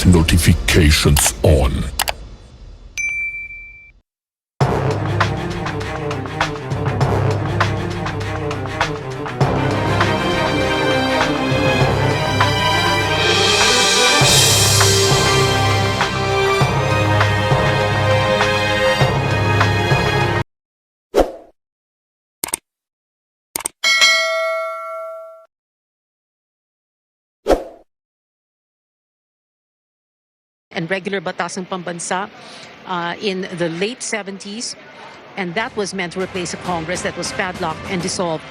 notifications on. And regular batasang pambansa in the late 70s, and that was meant to replace a Congress that was padlocked and dissolved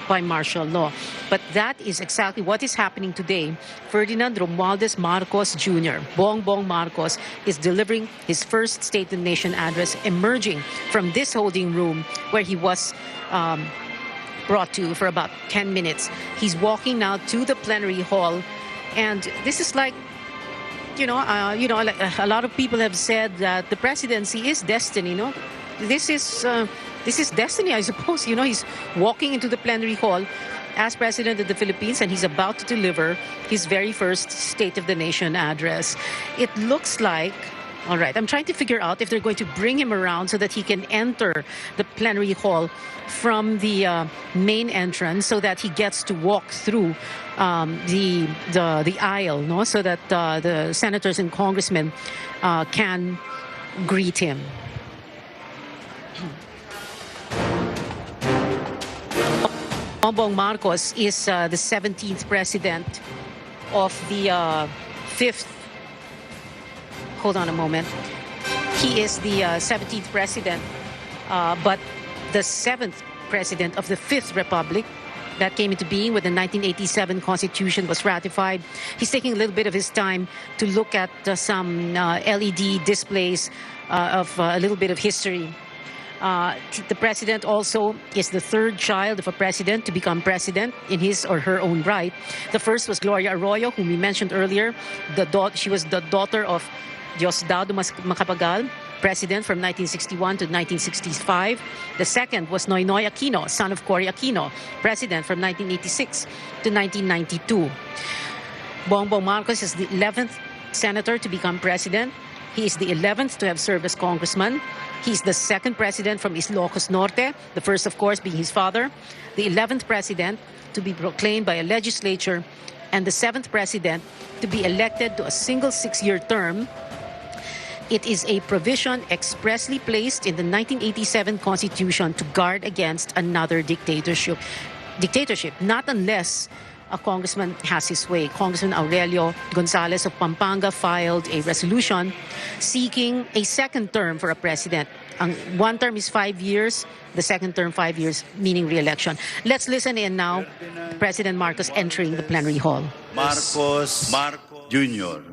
by martial law. But that is exactly what is happening today. Ferdinand Romualdez Marcos Jr., Bongbong Marcos, is delivering his first State of the Nation address, emerging from this holding room where he was brought to for about 10 minutes. He's walking now to the plenary hall, and this is like, like a lot of people have said that the presidency is destiny. This is destiny, I suppose. He's walking into the plenary hall as president of the Philippines, and he's about to deliver his very first State of the Nation address. It looks like, all right, I'm trying to figure out if they're going to bring him around so that he can enter the plenary hall from the main entrance, so that he gets to walk through the aisle, no, so that the senators and congressmen can greet him. Bongbong Marcos is the 17th president of the 5th. Hold on a moment. He is the 17th president, but the 7th president of the 5th Republic that came into being when the 1987 Constitution was ratified. He's taking a little bit of his time to look at some LED displays of a little bit of history. The president also is the third child of a president to become president in his or her own right. The first was Gloria Arroyo, whom we mentioned earlier. She was the daughter of Diosdado Macapagal, president from 1961 to 1965. The second was Noynoy Aquino, son of Cory Aquino, president from 1986 to 1992. Bongbong Marcos is the 11th senator to become president. He is the 11th to have served as congressman. He's the second president from Ilocos Norte, the first, of course, being his father. The 11th president to be proclaimed by a legislature, and the 7th president to be elected to a single 6-year term. It is a provision expressly placed in the 1987 Constitution to guard against another dictatorship, not unless a congressman has his way. Congressman Aurelio Gonzalez of Pampanga filed a resolution seeking a second term for a president. One term is 5 years, the second term 5 years, meaning re-election. Let's listen in now, President Marcos entering the plenary hall. Marcos Jr.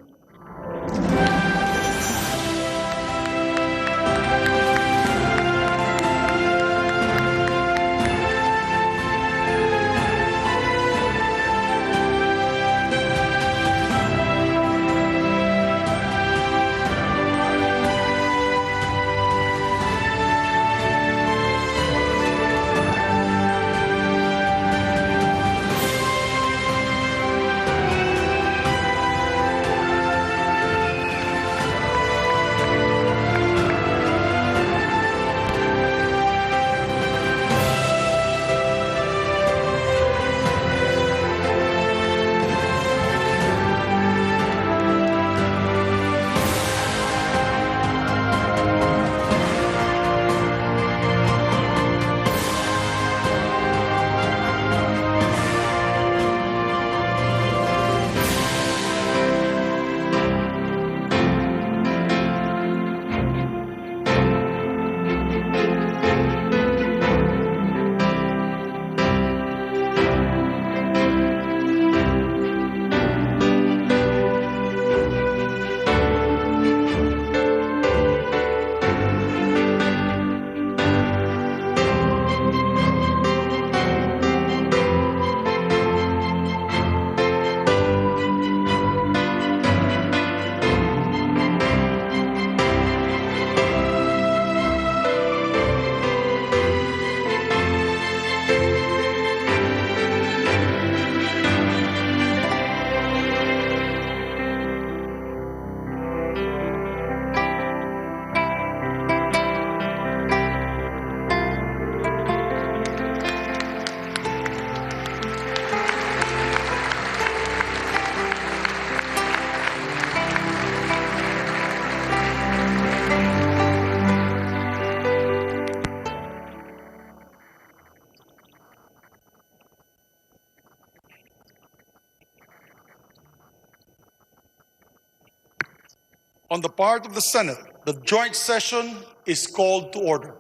On the part of the Senate, the joint session is called to order.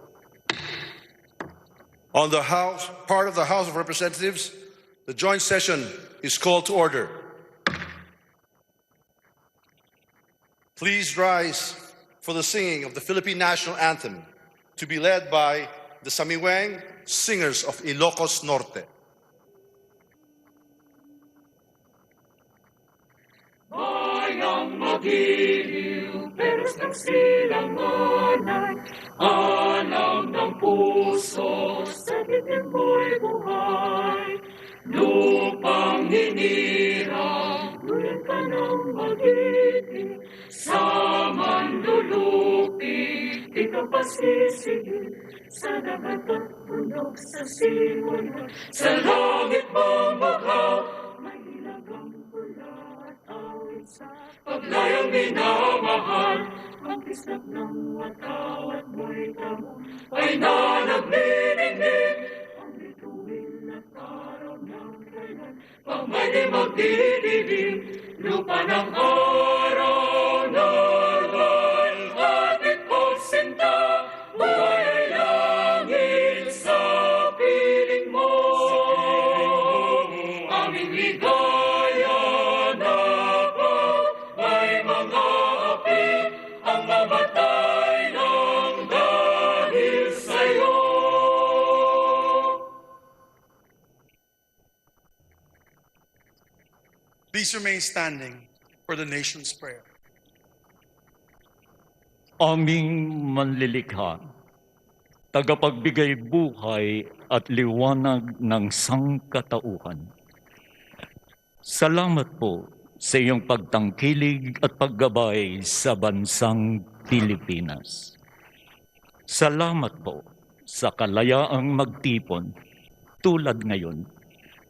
On the part of the House of Representatives, the joint session is called to order. Please rise for the singing of the Philippine National Anthem, to be led by the Samiwang Singers of Ilocos Norte. Bayang magiliw, pero ng silanganay, alam ng puso, sa titim mo'y buhay. Lupang hinirang, tulad ka ng magiging, sa manlulupi, di ka pasisigil, sa dagat at bundok, sa simula, sa langit mong bakaw, may ilagang pula. Paglayang minamahal, ang kisap ng watawat mo'y tamo, ay nanagniningning, ang bituin at araw ng kailan, pag may di magdidilim, lupa ng araw narwal, atit kong sinta, buhay ay langit sa piling mo, aming ligaya na may mga api ang mamatay ng dahil sa'yo. Please remain standing for the nation's prayer. Aming manlilikha, tagapagbigay buhay at liwanag ng sangkatauhan. Salamat po sa iyong pagtangkilig at paggabay sa bansang Pilipinas. Salamat po sa kalayaang magtipon tulad ngayon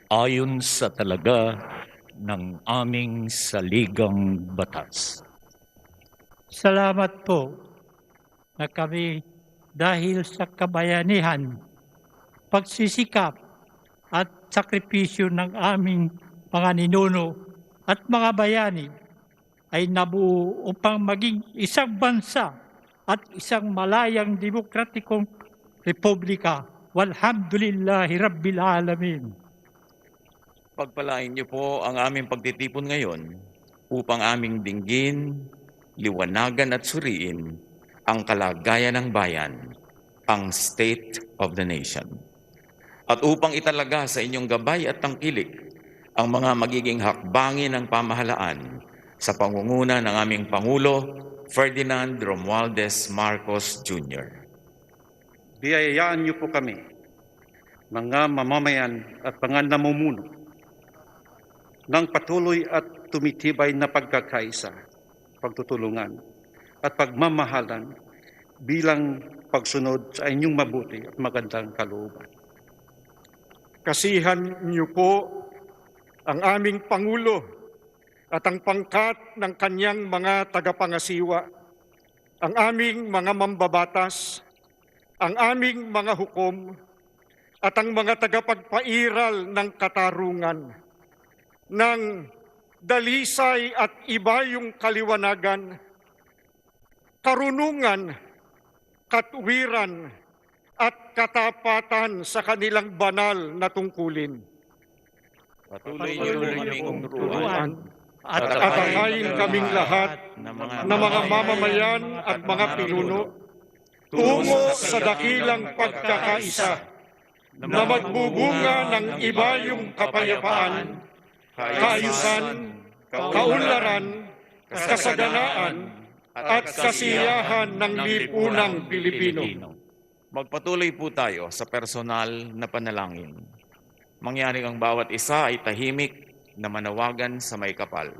ayon sa talaga ng aming saligang batas. Salamat po na kami dahil sa kabayanihan, pagsisikap at sakripisyo ng aming mga ninuno at mga bayani ay nabuo upang maging isang bansa at isang malayang demokratikong republika. Walhamdulillahi Rabbil Alamin. Pagpalain niyo po ang aming pagtitipon ngayon upang aming dinggin, liwanagan at suriin ang kalagayan ng bayan, ang state of the nation. At upang italaga sa inyong gabay at tangkilik ang mga magiging hakbangin ng pamahalaan sa pangunguna ng aming Pangulo, Ferdinand Marcos Jr. Biyayaan niyo po kami, mga mamamayan at mga namumuno, ng patuloy at tumitibay na pagkakaisa, pagtutulungan at pagmamahalan bilang pagsunod sa inyong mabuti at magandang kalooban. Kasihan niyo po ang aming Pangulo at ang pangkat ng kanyang mga tagapangasiwa, ang aming mga mambabatas, ang aming mga hukom, at ang mga tagapagpairal ng katarungan, ng dalisay at ibayong kaliwanagan, karunungan, katuwiran, at katapatan sa kanilang banal na tungkulin. Patuloy niyo kaming turuan at atahain kaming lahat na mga mamamayan at mga pinuno tungo sa dakilang pagkakaisa na magbubunga ng ibayong kapayapaan, kaayusan, kaunlaran, kasaganaan, at kasiyahan ng lipunang Pilipino. Magpatuloy po tayo sa personal na panalangin. Mangyaring ang bawat isa ay tahimik na manawagan sa may kapal.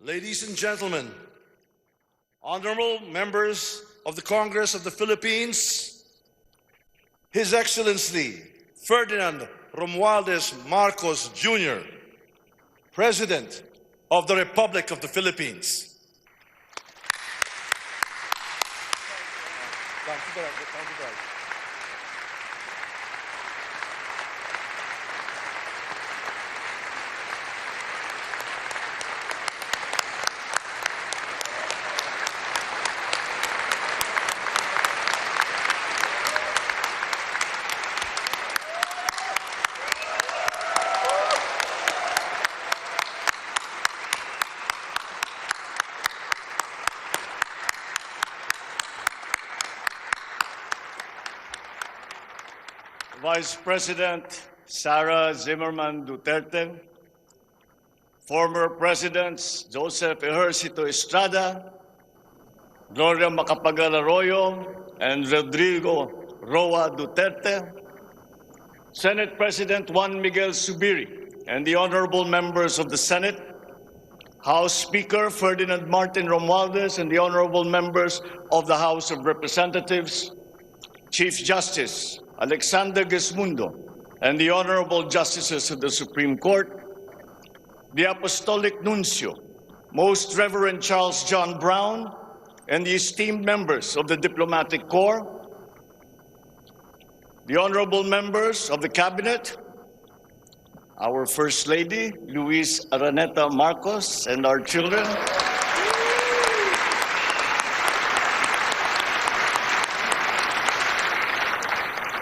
ladies and gentlemen, honorable members of the Congress of the Philippines, His Excellency Ferdinand Romualdez Marcos Jr., President of the Republic of the Philippines. Vice President Sara Zimmerman Duterte, former Presidents Joseph Ejercito Estrada, Gloria Macapagal Arroyo, and Rodrigo Roa Duterte, Senate President Juan Miguel Zubiri, and the honorable members of the Senate, House Speaker Ferdinand Martin Romualdez, and the honorable members of the House of Representatives, Chief Justice Alexander Gesmundo, and the honorable justices of the Supreme Court, the Apostolic Nuncio, Most Reverend Charles John Brown, and the esteemed members of the Diplomatic Corps, the honorable members of the Cabinet, our First Lady, Luis Araneta Marcos, and our children,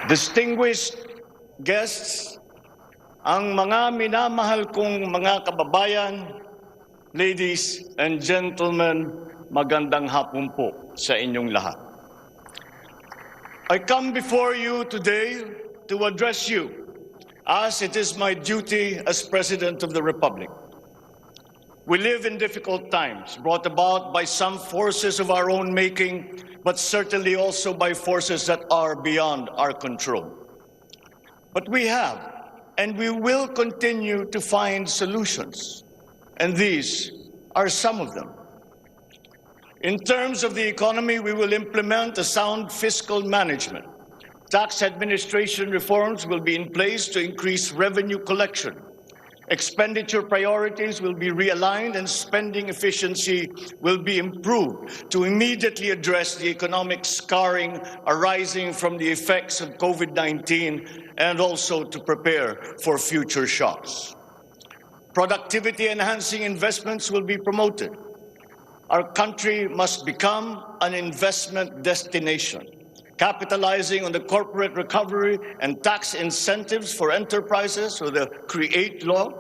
distinguished guests, ang mga minamahal kong mga kababayan, ladies and gentlemen, magandang hapon po sa inyong lahat. I come before you today to address you as it is my duty as President of the Republic. We live in difficult times brought about by some forces of our own making, but certainly also by forces that are beyond our control. But we have, and we will continue to find solutions, and these are some of them. In terms of the economy, we will implement a sound fiscal management. Tax administration reforms will be in place to increase revenue collection. Expenditure priorities will be realigned and spending efficiency will be improved to immediately address the economic scarring arising from the effects of COVID-19 and also to prepare for future shocks. Productivity-enhancing investments will be promoted. Our country must become an investment destination, capitalizing on the corporate recovery and tax incentives for enterprises, or the CREATE law,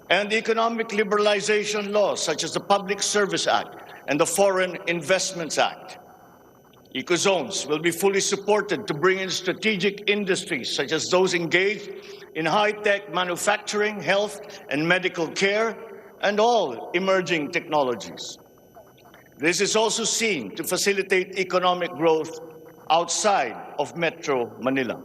and the economic liberalization laws such as the Public Service Act and the Foreign Investments Act. Ecozones will be fully supported to bring in strategic industries such as those engaged in high-tech manufacturing, health and medical care, and all emerging technologies. This is also seen to facilitate economic growth outside of Metro Manila.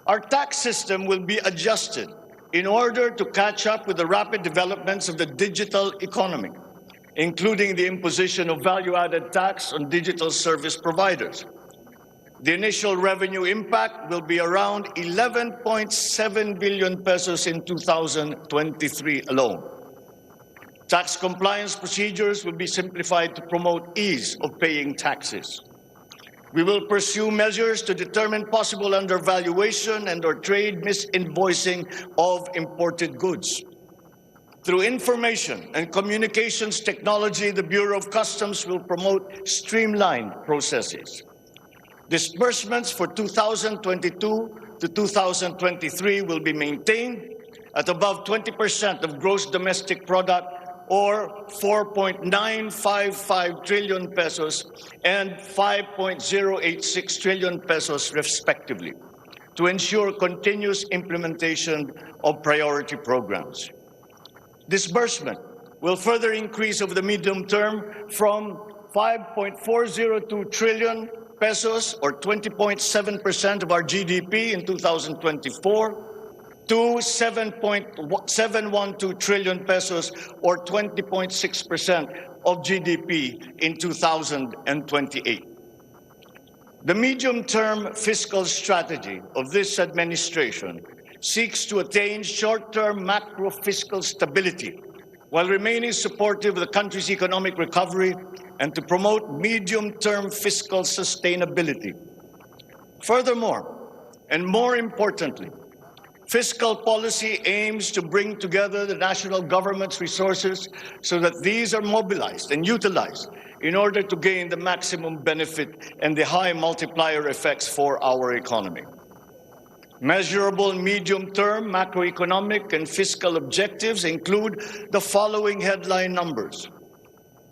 Our tax system will be adjusted in order to catch up with the rapid developments of the digital economy, including the imposition of value-added tax on digital service providers. The initial revenue impact will be around 11.7 billion pesos in 2023 alone. Tax compliance procedures will be simplified to promote ease of paying taxes. We will pursue measures to determine possible undervaluation and/or trade misinvoicing of imported goods. Through information and communications technology, the Bureau of Customs will promote streamlined processes. Disbursements for 2022 to 2023 will be maintained at above 20% of gross domestic product, or 4.955 trillion pesos and 5.086 trillion pesos respectively, to ensure continuous implementation of priority programs. Disbursement will further increase over the medium term from 5.402 trillion pesos, or 20.7% of our GDP in 2024, to 7.712 trillion pesos, or 20.6% of GDP in 2028. The medium-term fiscal strategy of this administration seeks to attain short-term macro-fiscal stability while remaining supportive of the country's economic recovery and to promote medium-term fiscal sustainability. Furthermore, and more importantly, fiscal policy aims to bring together the national government's resources so that these are mobilized and utilized in order to gain the maximum benefit and the high multiplier effects for our economy. Measurable medium-term macroeconomic and fiscal objectives include the following headline numbers.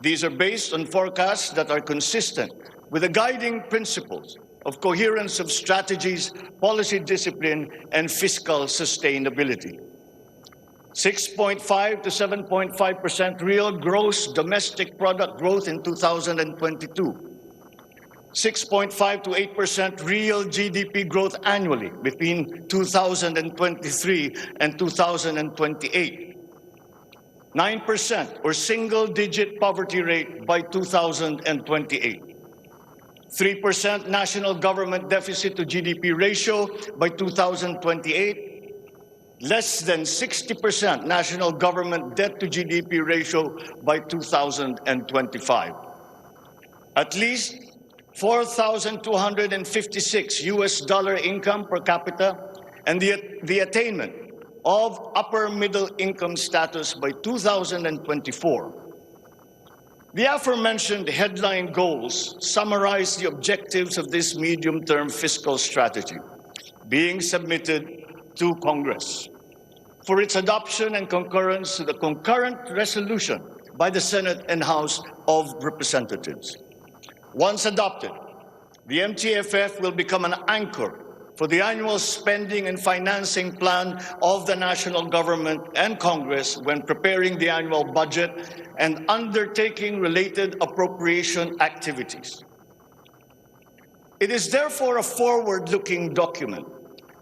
These are based on forecasts that are consistent with the guiding principles of coherence of strategies, policy discipline, and fiscal sustainability. 6.5 to 7.5% real gross domestic product growth in 2022. 6.5 to 8% real GDP growth annually between 2023 and 2028. 9% or single-digit poverty rate by 2028. 3% national government deficit to GDP ratio by 2028. Less than 60% national government debt to GDP ratio by 2025. At least $4,256 income per capita and the attainment of upper middle income status by 2024. The aforementioned headline goals summarize the objectives of this medium-term fiscal strategy being submitted to Congress for its adoption and concurrence to the concurrent resolution by the Senate and House of Representatives. Once adopted, the MTFF will become an anchor for the annual spending and financing plan of the national government and Congress when preparing the annual budget and undertaking related appropriation activities. It is therefore a forward-looking document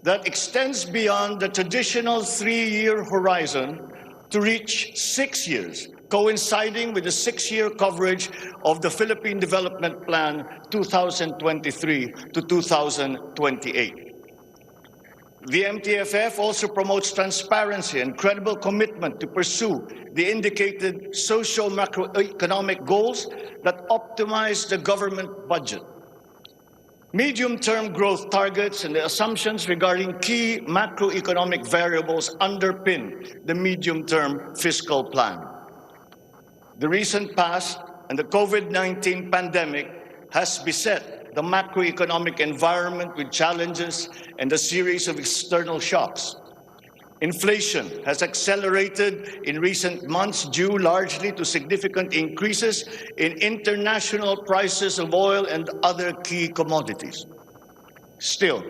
that extends beyond the traditional 3-year horizon to reach 6 years, coinciding with the 6-year coverage of the Philippine Development Plan 2023 to 2028. The MTFF also promotes transparency and credible commitment to pursue the indicated socio-macroeconomic goals that optimize the government budget. Medium-term growth targets and the assumptions regarding key macroeconomic variables underpin the medium-term fiscal plan. The recent past and the COVID-19 pandemic has beset the macroeconomic environment with challenges and a series of external shocks. Inflation has accelerated in recent months due largely to significant increases in international prices of oil and other key commodities. Still,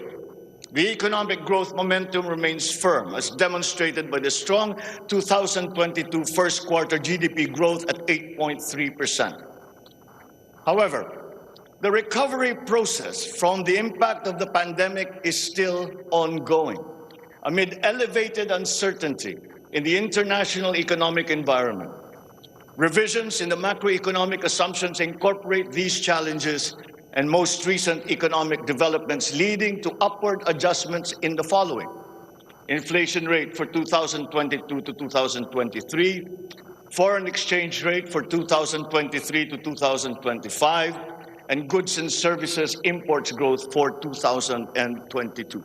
the economic growth momentum remains firm, as demonstrated by the strong 2022 first quarter GDP growth at 8.3%. However, the recovery process from the impact of the pandemic is still ongoing amid elevated uncertainty in the international economic environment. Revisions in the macroeconomic assumptions incorporate these challenges and most recent economic developments leading to upward adjustments in the following: inflation rate for 2022 to 2023, foreign exchange rate for 2023 to 2025, and goods and services imports growth for 2022.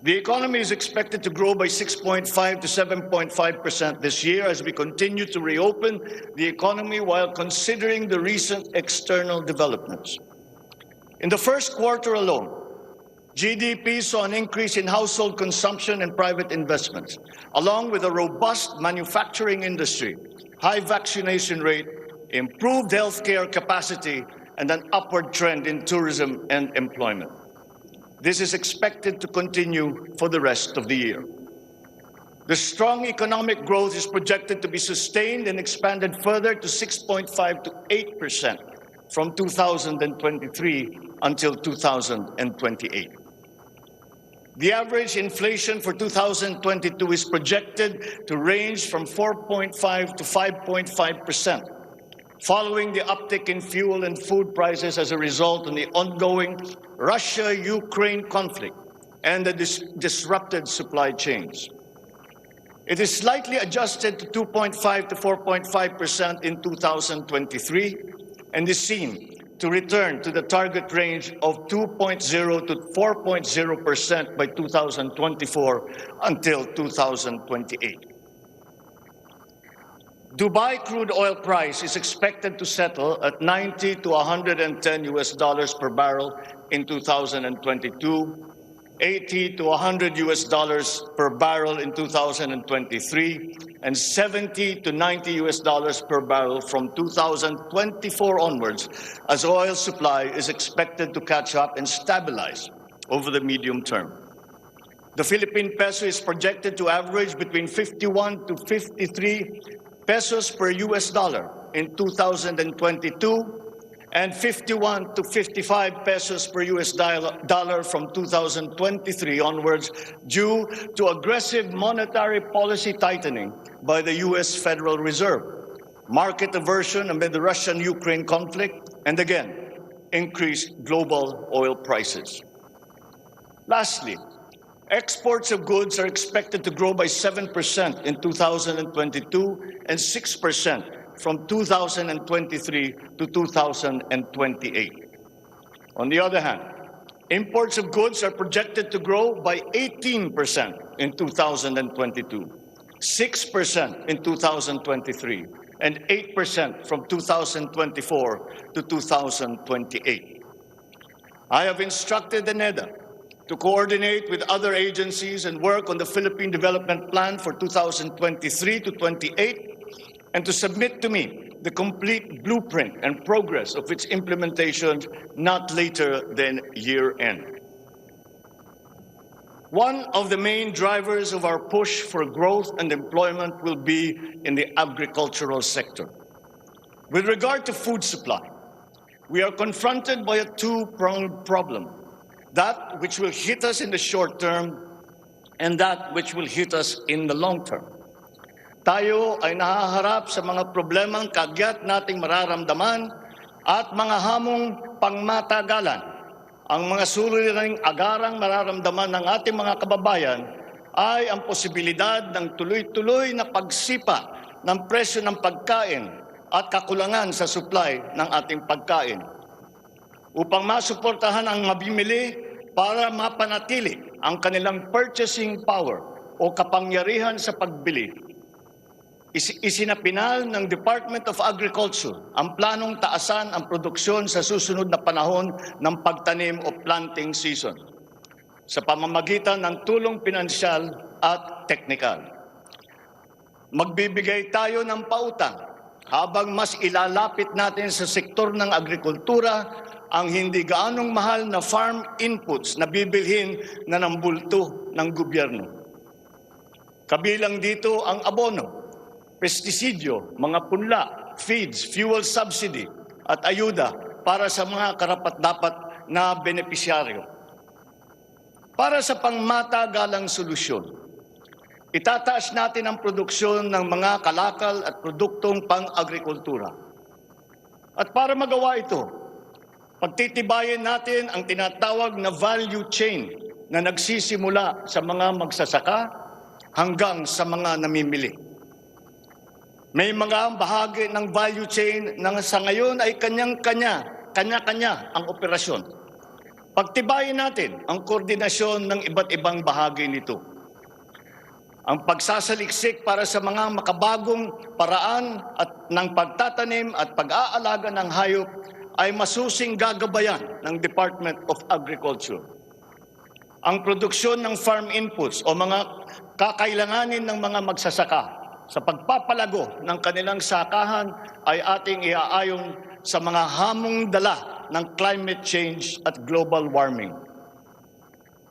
The economy is expected to grow by 6.5 to 7.5% this year as we continue to reopen the economy while considering the recent external developments. In the first quarter alone, GDP saw an increase in household consumption and private investments, along with a robust manufacturing industry, high vaccination rate, improved healthcare capacity, and an upward trend in tourism and employment. This is expected to continue for the rest of the year. The strong economic growth is projected to be sustained and expanded further to 6.5 to 8% from 2023 until 2028. The average inflation for 2022 is projected to range from 4.5 to 5.5%, following the uptick in fuel and food prices as a result of the ongoing Russia-Ukraine conflict and the disrupted supply chains. It is slightly adjusted to 2.5 to 4.5% in 2023 and is seen to return to the target range of 2.0 to 4.0% by 2024 until 2028. Dubai crude oil price is expected to settle at 90 to 110 US dollars per barrel in 2022, 80 to 100 US dollars per barrel in 2023, and 70 to 90 US dollars per barrel from 2024 onwards, as oil supply is expected to catch up and stabilize over the medium term. The Philippine peso is projected to average between 51 to 53 pesos per US dollar in 2022 and 51 to 55 pesos per US dollar from 2023 onwards due to aggressive monetary policy tightening by the US Federal Reserve, market aversion amid the Russian-Ukraine conflict, and again, increased global oil prices. Lastly, exports of goods are expected to grow by 7% in 2022 and 6% from 2023 to 2028. On the other hand, imports of goods are projected to grow by 18% in 2022, 6% in 2023, and 8% from 2024 to 2028. I have instructed the NEDA to coordinate with other agencies and work on the Philippine Development Plan for 2023 to 28 and to submit to me the complete blueprint and progress of its implementation not later than year-end. One of the main drivers of our push for growth and employment will be in the agricultural sector. With regard to food supply, we are confronted by a two-pronged problem: that which will hit us in the short term and that which will hit us in the long term. Tayo ay nahaharap sa mga problemang kagyat nating mararamdaman at mga hamong pangmatagalan. Ang mga suliraning agarang mararamdaman ng ating mga kababayan ay ang posibilidad ng tuloy-tuloy na pagsipa ng presyo ng pagkain at kakulangan sa supply ng ating pagkain. Upang masuportahan ang mabimili para mapanatili ang kanilang purchasing power o kapangyarihan sa pagbili, isinapinal ng Department of Agriculture ang planong taasan ang produksyon sa susunod na panahon ng pagtanim o planting season sa pamamagitan ng tulong pinansyal at teknikal. Magbibigay tayo ng pautang habang mas ilalapit natin sa sektor ng agrikultura ang hindi gaanong mahal na farm inputs na bibilhin na ng bulto ng gobyerno. Kabilang dito ang abono, pestisidyo, mga punla, feeds, fuel subsidy at ayuda para sa mga karapat-dapat na benepisyaryo. Para sa pangmatagalang solusyon, itataas natin ang produksyon ng mga kalakal at produktong pang-agrikultura. At para magawa ito, pagtitibayin natin ang tinatawag na value chain na nagsisimula sa mga magsasaka hanggang sa mga namimili. May mga bahagi ng value chain na sa ngayon ay kanya-kanya ang operasyon. Pagtibayin natin ang koordinasyon ng iba't ibang bahagi nito. Ang pagsasaliksik para sa mga makabagong paraan at ng pagtatanim at pag-aalaga ng hayop ay masusing gagabayan ng Department of Agriculture. Ang produksyon ng farm inputs o mga kakailanganin ng mga magsasaka sa pagpapalago ng kanilang sakahan ay ating iaayon sa mga hamong dala ng climate change at global warming.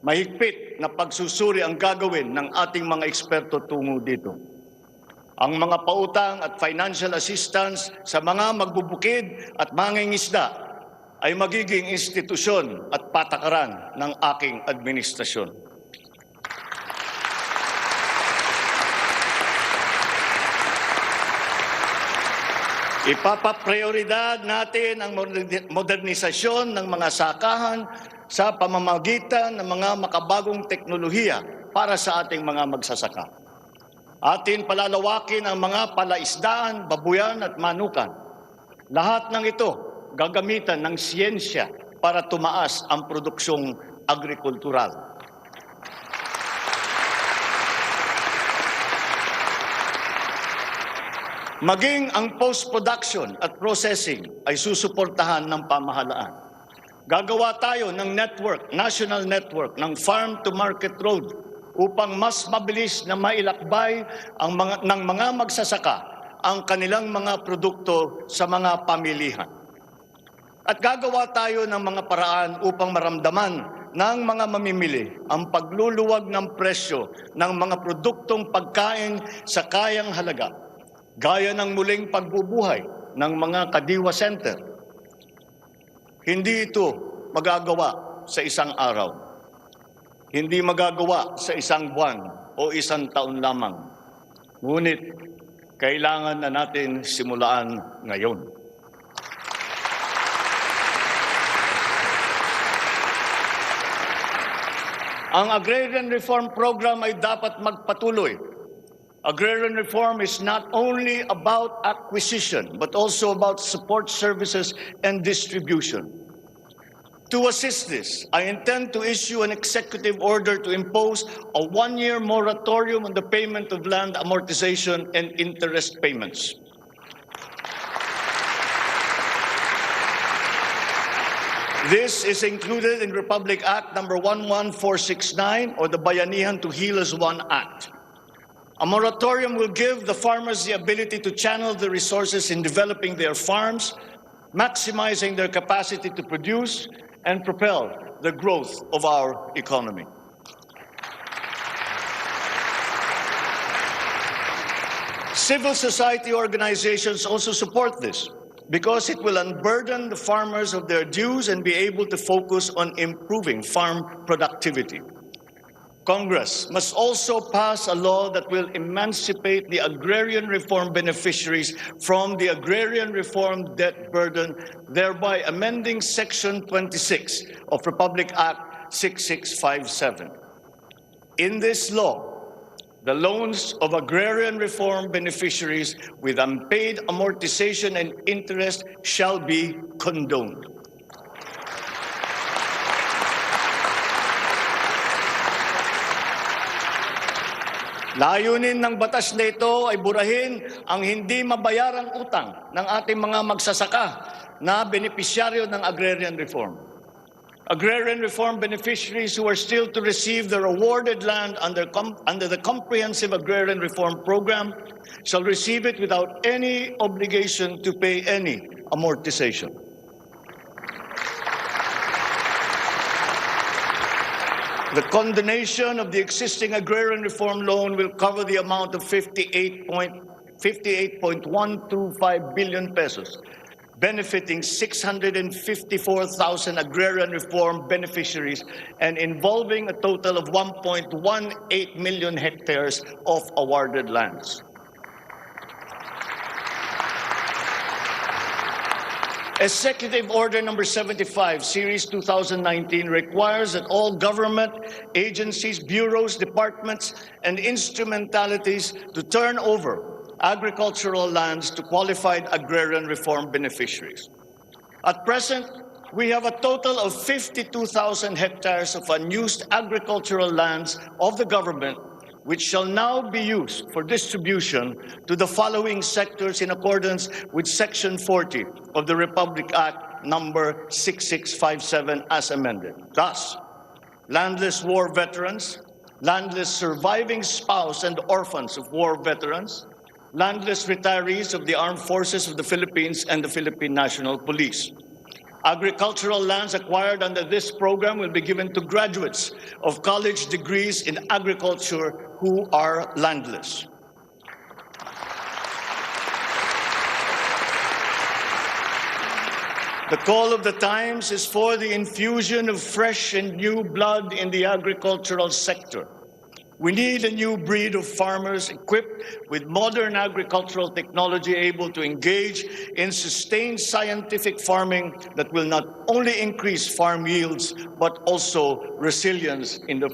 Mahigpit na pagsusuri ang gagawin ng ating mga eksperto tungo dito. Ang mga pautang at financial assistance sa mga magbubukid at mangingisda ay magiging institusyon at patakaran ng aking administrasyon. Ipapaprioridad natin ang modernisasyon ng mga sakahan sa pamamagitan ng mga makabagong teknolohiya para sa ating mga magsasaka. Atin palalawakin ang mga palaisdaan, babuyan at manukan. Lahat ng ito gagamitan ng siyensya para tumaas ang produksyong agrikultural. Maging ang post-production at processing ay susuportahan ng pamahalaan. Gagawa tayo ng network, national network ng farm-to-market road upang mas mabilis na mailakbay ng mga magsasaka ang kanilang mga produkto sa mga pamilihan. At gagawa tayo ng mga paraan upang maramdaman ng mga mamimili ang pagluluwag ng presyo ng mga produktong pagkain sa kayang halaga, gaya ng muling pagbubuhay ng mga Kadiwa Center. Hindi ito magagawa sa isang araw. Hindi magagawa sa isang buwan o isang taon lamang. Ngunit, kailangan na natin simulaan ngayon. Ang Agrarian Reform Program ay dapat magpatuloy. Agrarian reform is not only about acquisition, but also about support services and distribution. To assist this, I intend to issue an executive order to impose a one-year moratorium on the payment of land amortization and interest payments. This is included in Republic Act number 11469 or the Bayanihan to Heal as One Act. A moratorium will give the farmers the ability to channel the resources in developing their farms, maximizing their capacity to produce, and propel the growth of our economy. Civil society organizations also support this because it will unburden the farmers of their dues and be able to focus on improving farm productivity. Congress must also pass a law that will emancipate the agrarian reform beneficiaries from the agrarian reform debt burden, thereby amending Section 26 of Republic Act 6657. In this law, the loans of agrarian reform beneficiaries with unpaid amortization and interest shall be condoned. Layunin ng batas na ito ay burahin ang hindi mabayarang utang ng ating mga magsasaka na benepisyaryo ng agrarian reform. Agrarian reform beneficiaries who are still to receive their awarded land under the Comprehensive Agrarian Reform Program shall receive it without any obligation to pay any amortization. The condonation of the existing agrarian reform loan will cover the amount of 58.125 billion pesos, benefiting 654,000 agrarian reform beneficiaries and involving a total of 1.18 million hectares of awarded lands. Executive Order number 75, Series 2019, requires that all government agencies, bureaus, departments, and instrumentalities to turn over agricultural lands to qualified agrarian reform beneficiaries. At present, we have a total of 52,000 hectares of unused agricultural lands of the government, which shall now be used for distribution to the following sectors in accordance with Section 40 of the Republic Act number 6657 as amended. Thus, landless war veterans, landless surviving spouse and orphans of war veterans, landless retirees of the Armed Forces of the Philippines and the Philippine National Police. Agricultural lands acquired under this program will be given to graduates of college degrees in agriculture who are landless. The call of the times is for the infusion of fresh and new blood in the agricultural sector. We need a new breed of farmers equipped with modern agricultural technology able to engage in sustained scientific farming that will not only increase farm yields, but also resilience in the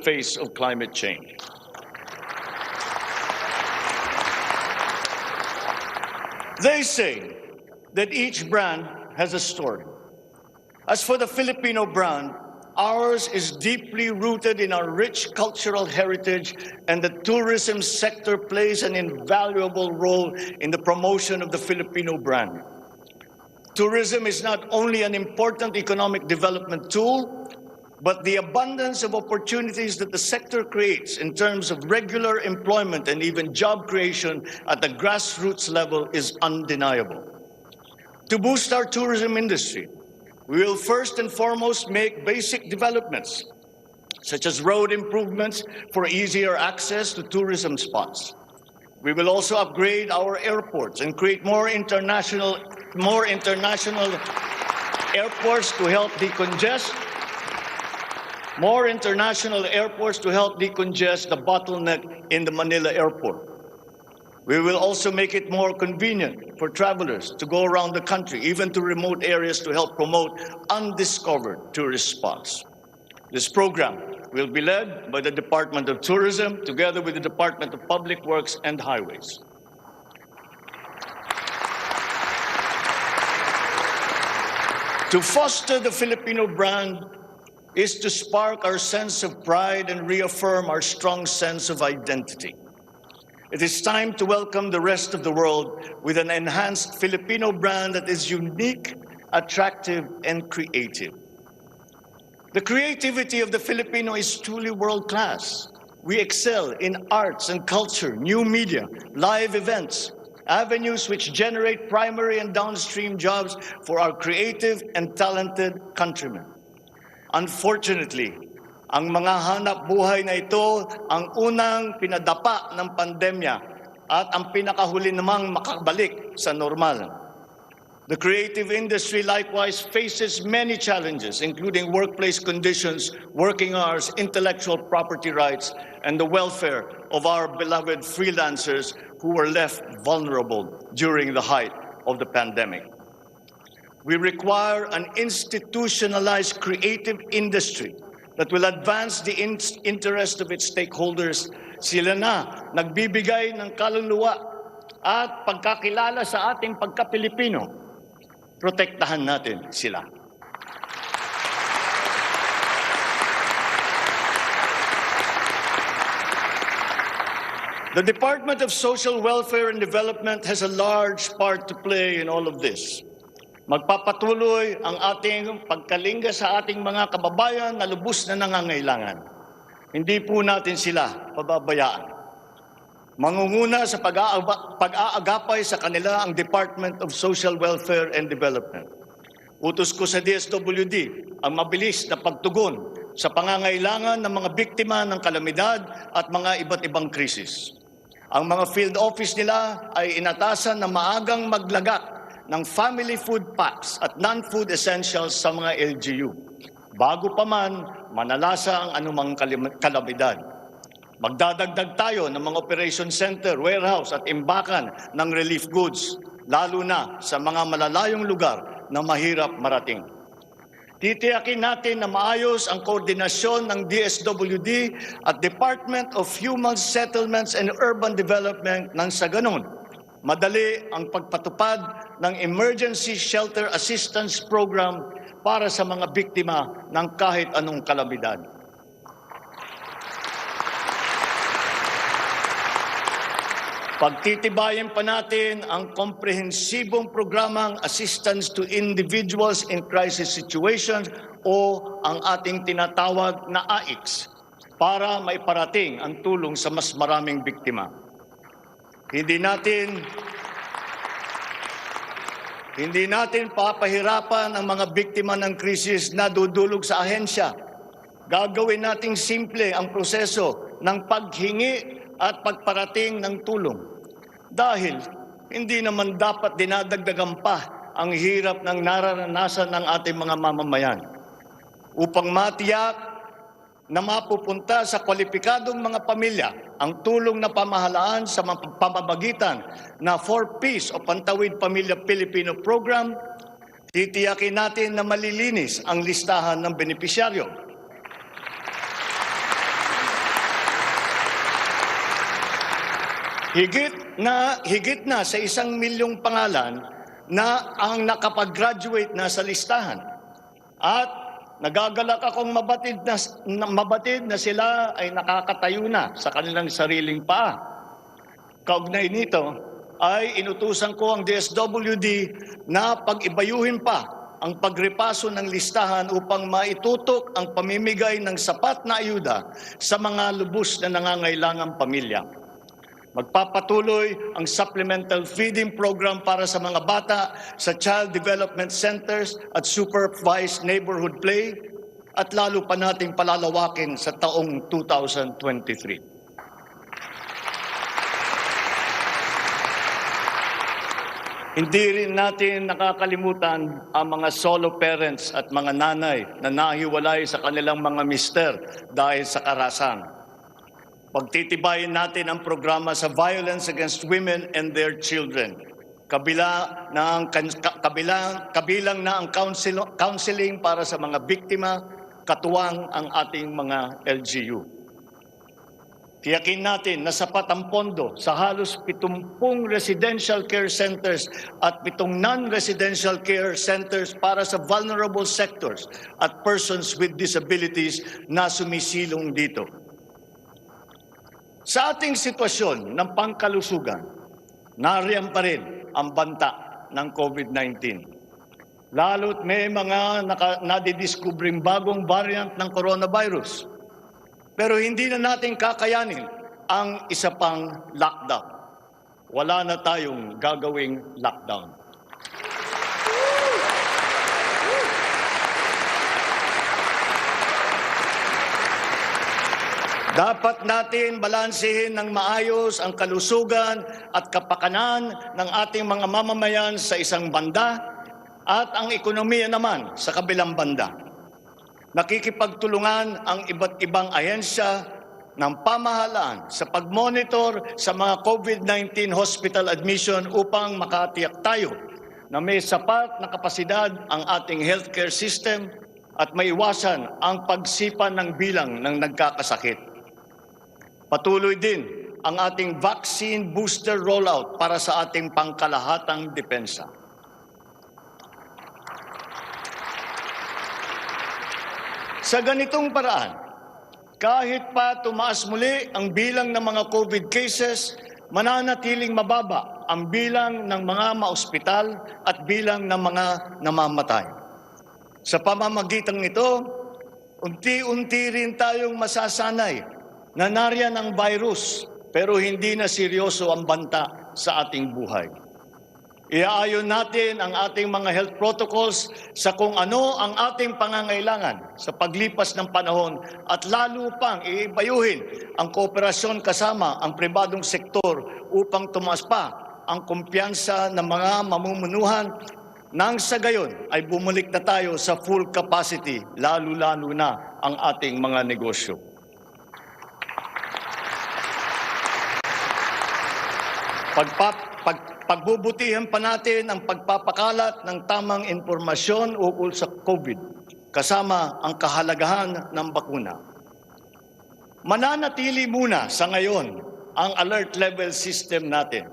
face of climate change. They say that each brand has a story. As for the Filipino brand, ours is deeply rooted in our rich cultural heritage, and the tourism sector plays an invaluable role in the promotion of the Filipino brand. Tourism is not only an important economic development tool, but the abundance of opportunities that the sector creates in terms of regular employment and even job creation at the grassroots level is undeniable. To boost our tourism industry, we will first and foremost make basic developments, such as road improvements for easier access to tourism spots. We will also upgrade our airports and create more international airports to help decongest the bottleneck in the Manila airport. We will also make it more convenient for travelers to go around the country, even to remote areas, to help promote undiscovered tourist spots. This program will be led by the Department of Tourism together with the Department of Public Works and Highways. To foster the Filipino brand is to spark our sense of pride and reaffirm our strong sense of identity. It is time to welcome the rest of the world with an enhanced Filipino brand that is unique, attractive, and creative. The creativity of the Filipino is truly world-class. We excel in arts and culture, new media, live events, avenues which generate primary and downstream jobs for our creative and talented countrymen. Unfortunately, ang mga hanap buhay na ito ang unang pinadapa ng pandemya at ang pinakahuli namang makabalik sa normal. The creative industry likewise faces many challenges, including workplace conditions, working hours, intellectual property rights, and the welfare of our beloved freelancers who were left vulnerable during the height of the pandemic. We require an institutionalized creative industry that will advance the interest of its stakeholders. Sila na nagbibigay ng kaluluwa at pagkakilala sa ating pagka-Pilipino. Protektahan natin sila. The Department of Social Welfare and Development has a large part to play in all of this. Magpapatuloy ang ating pagkalinga sa ating mga kababayan na lubos na nangangailangan. Hindi po natin sila pababayaan. Mangunguna sa pag-aagapay sa kanila ang Department of Social Welfare and Development. Utos ko sa DSWD ang mabilis na pagtugon sa pangangailangan ng mga biktima ng kalamidad at mga iba't ibang krisis. Ang mga field office nila ay inatasan na maagang maglagak ng family food packs at non-food essentials sa mga LGU, bago pa man manalasa ang anumang kalamidad. Magdadagdag tayo ng mga operation center, warehouse at imbakan ng relief goods, lalo na sa mga malalayong lugar na mahirap marating. Titiyakin natin na maayos ang koordinasyon ng DSWD at Department of Human Settlements and Urban Development nang sa ganun madali ang pagpatupad ng Emergency Shelter Assistance Program para sa mga biktima ng kahit anong kalamidad. Pagtitibayan pa natin ang komprehensibong programang Assistance to Individuals in Crisis Situations o ang ating tinatawag na AICS para maiparating ang tulong sa mas maraming biktima. Hindi natin papahirapan ang mga biktima ng krisis na dudulog sa ahensya. Gagawin nating simple ang proseso ng paghingi at pagparating ng tulong. Dahil hindi naman dapat dinadagdagan pa ang hirap ng nararanasan ng ating mga mamamayan. Upang matiyak na mapupunta sa kwalipikadong mga pamilya ang tulong na pamahalaan sa pamamagitan na 4Ps o Pantawid Pamilya Pilipino Program, titiyakin natin na malilinis ang listahan ng benepisyaryo. Higit na sa 1 milyong pangalan na ang nakapag-graduate na sa listahan. At nagagalak akong mabatid na sila ay nakakatayo na sa kanilang sariling paa. Kaugnay nito ay inutusan ko ang DSWD na pag-ibayuhin pa ang pagrepaso ng listahan upang maitutok ang pamimigay ng sapat na ayuda sa mga lubos na nangangailangang pamilya. Magpapatuloy ang supplemental feeding program para sa mga bata sa child development centers at supervised neighborhood play at lalo pa nating palalawakin sa taong 2023. Hindi rin natin nakakalimutan ang mga solo parents at mga nanay na nahiwalay sa kanilang mga mister dahil sa karahasan. Pagtitibayin natin ang programa sa violence against women and their children. Kabilang na ang counseling para sa mga biktima, katuwang ang ating mga LGU. Tiyakin natin na sapat ang pondo sa halos 70 residential care centers at 7 non-residential care centers para sa vulnerable sectors at persons with disabilities na sumisilong dito. Sa ating sitwasyon ng pangkalusugan, nariyan pa rin ang banta ng COVID-19. Lalo't may mga nadidiskubring bagong variant ng coronavirus. Pero hindi na natin kakayanin ang isa pang lockdown. Wala na tayong gagawing lockdown. Dapat natin balansehin ng maayos ang kalusugan at kapakanan ng ating mga mamamayan sa isang banda at ang ekonomiya naman sa kabilang banda. Nakikipagtulungan ang iba't ibang ahensya ng pamahalaan sa pag-monitor sa mga COVID-19 hospital admission upang makatiyak tayo na may sapat na kapasidad ang ating healthcare system at maiwasan ang pagsipa ng bilang ng nagkakasakit. Patuloy din ang ating vaccine booster rollout para sa ating pangkalahatang depensa. Sa ganitong paraan, kahit pa tumaas muli ang bilang ng mga COVID cases, mananatiling mababa ang bilang ng mga maospital at bilang ng mga namamatay. Sa pamamagitan nito, unti-unti rin tayong masasanay na nariyan ang virus pero hindi na seryoso ang banta sa ating buhay. Iaayon natin ang ating mga health protocols sa kung ano ang ating pangangailangan sa paglipas ng panahon at lalo pang iibayuhin ang kooperasyon kasama ang pribadong sektor upang tumaas pa ang kumpiyansa ng mga mamumunuhan nang sa gayon ay bumalik na tayo sa full capacity, lalo-lalo na ang ating mga negosyo. Pagbubutihan pa natin ang pagpapakalat ng tamang impormasyon ukol sa COVID, kasama ang kahalagahan ng bakuna. Mananatili muna sa ngayon ang alert level system natin.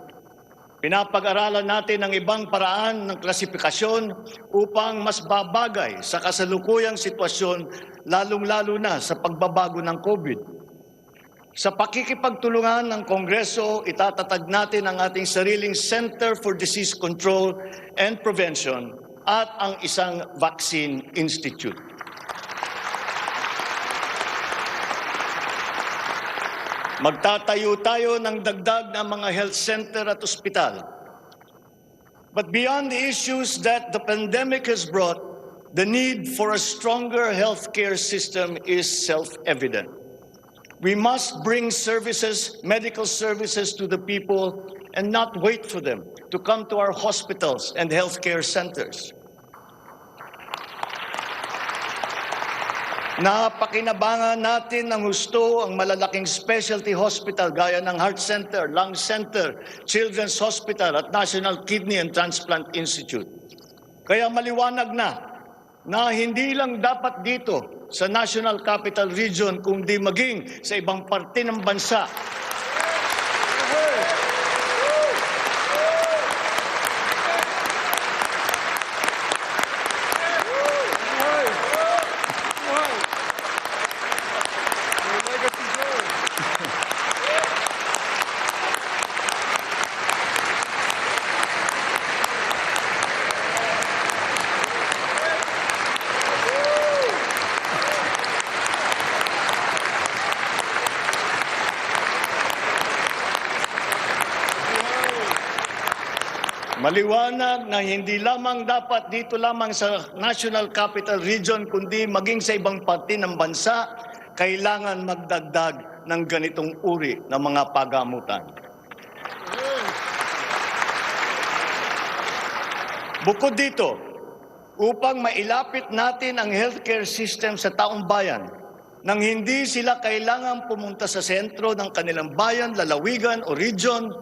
Pinapag-aralan natin ang ibang paraan ng klasifikasyon upang mas babagay sa kasalukuyang sitwasyon, lalong-lalo na sa pagbabago ng COVID. Sa pakikipagtulungan ng Kongreso, itatatag natin ang ating sariling Center for Disease Control and Prevention at ang isang Vaccine Institute. Magtatayo tayo ng dagdag na mga health center at ospital. But beyond the issues that the pandemic has brought, the need for a stronger healthcare system is self-evident. We must bring services, medical services to the people and not wait for them to come to our hospitals and healthcare centers. Napakinabangan natin ng husto ang malalaking specialty hospital gaya ng Heart Center, Lung Center, Children's Hospital at National Kidney and Transplant Institute. Kaya maliwanag na hindi lang dapat dito sa National Capital Region kundi maging sa ibang parte ng bansa. Maliwanag na hindi lamang dapat dito lamang sa National Capital Region kundi maging sa ibang parte ng bansa, kailangan magdagdag ng ganitong uri ng mga pagamutan. Bukod dito, upang mailapit natin ang healthcare system sa taong bayan, nang hindi sila kailangan pumunta sa sentro ng kanilang bayan, lalawigan o region,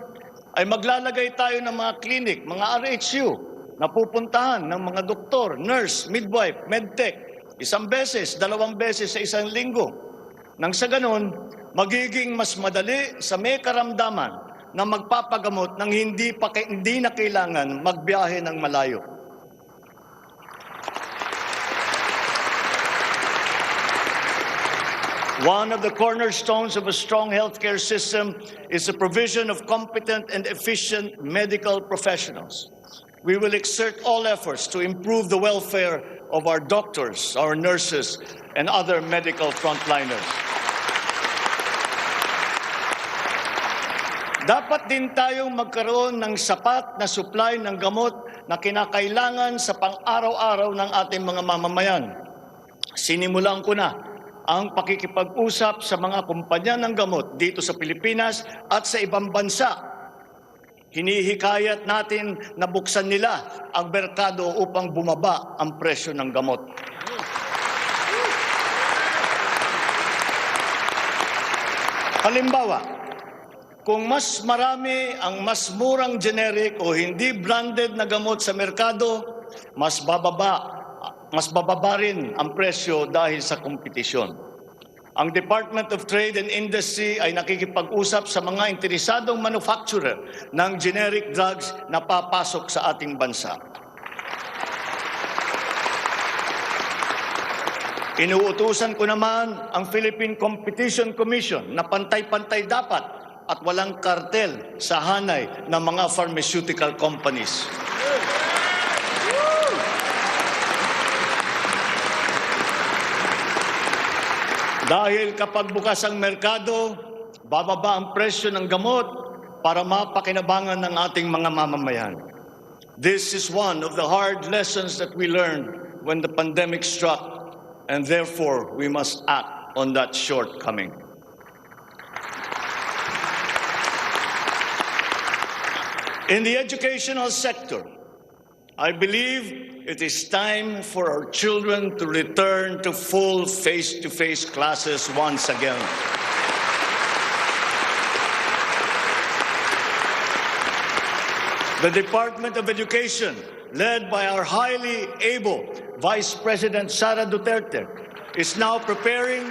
ay maglalagay tayo ng mga clinic, mga RHU, na pupuntahan ng mga doktor, nurse, midwife, medtech, 1 beses, 2 beses sa 1 linggo. Nang sa ganon, magiging mas madali sa may karamdaman na magpapagamot nang hindi na kailangan magbiyahe ng malayo. One of the cornerstones of a strong healthcare system is the provision of competent and efficient medical professionals. We will exert all efforts to improve the welfare of our doctors, our nurses, and other medical frontliners. Dapat din tayong magkaroon ng sapat na supply ng gamot na kinakailangan sa pang-araw-araw ng ating mga mamamayan. Sinimulan ko na ang pakikipag-usap sa mga kumpanya ng gamot dito sa Pilipinas at sa ibang bansa. Hinihikayat natin na buksan nila ang merkado upang bumaba ang presyo ng gamot. Halimbawa, kung mas marami ang mas murang generic o hindi branded na gamot sa merkado, mas bababa rin ang presyo dahil sa kompetisyon. Ang Department of Trade and Industry ay nakikipag-usap sa mga interesadong manufacturer ng generic drugs na papasok sa ating bansa. Inuutusan ko naman ang Philippine Competition Commission na pantay-pantay dapat at walang kartel sa hanay ng mga pharmaceutical companies. Dahil kapag bukas ang merkado, bababa ang presyo ng gamot para mapakinabangan ng ating mga mamamayan. This is one of the hard lessons that we learned when the pandemic struck, and therefore we must act on that shortcoming. In the educational sector, I believe it is time for our children to return to full face-to-face classes once again. The Department of Education, led by our highly able Vice President Sara Duterte, is now preparing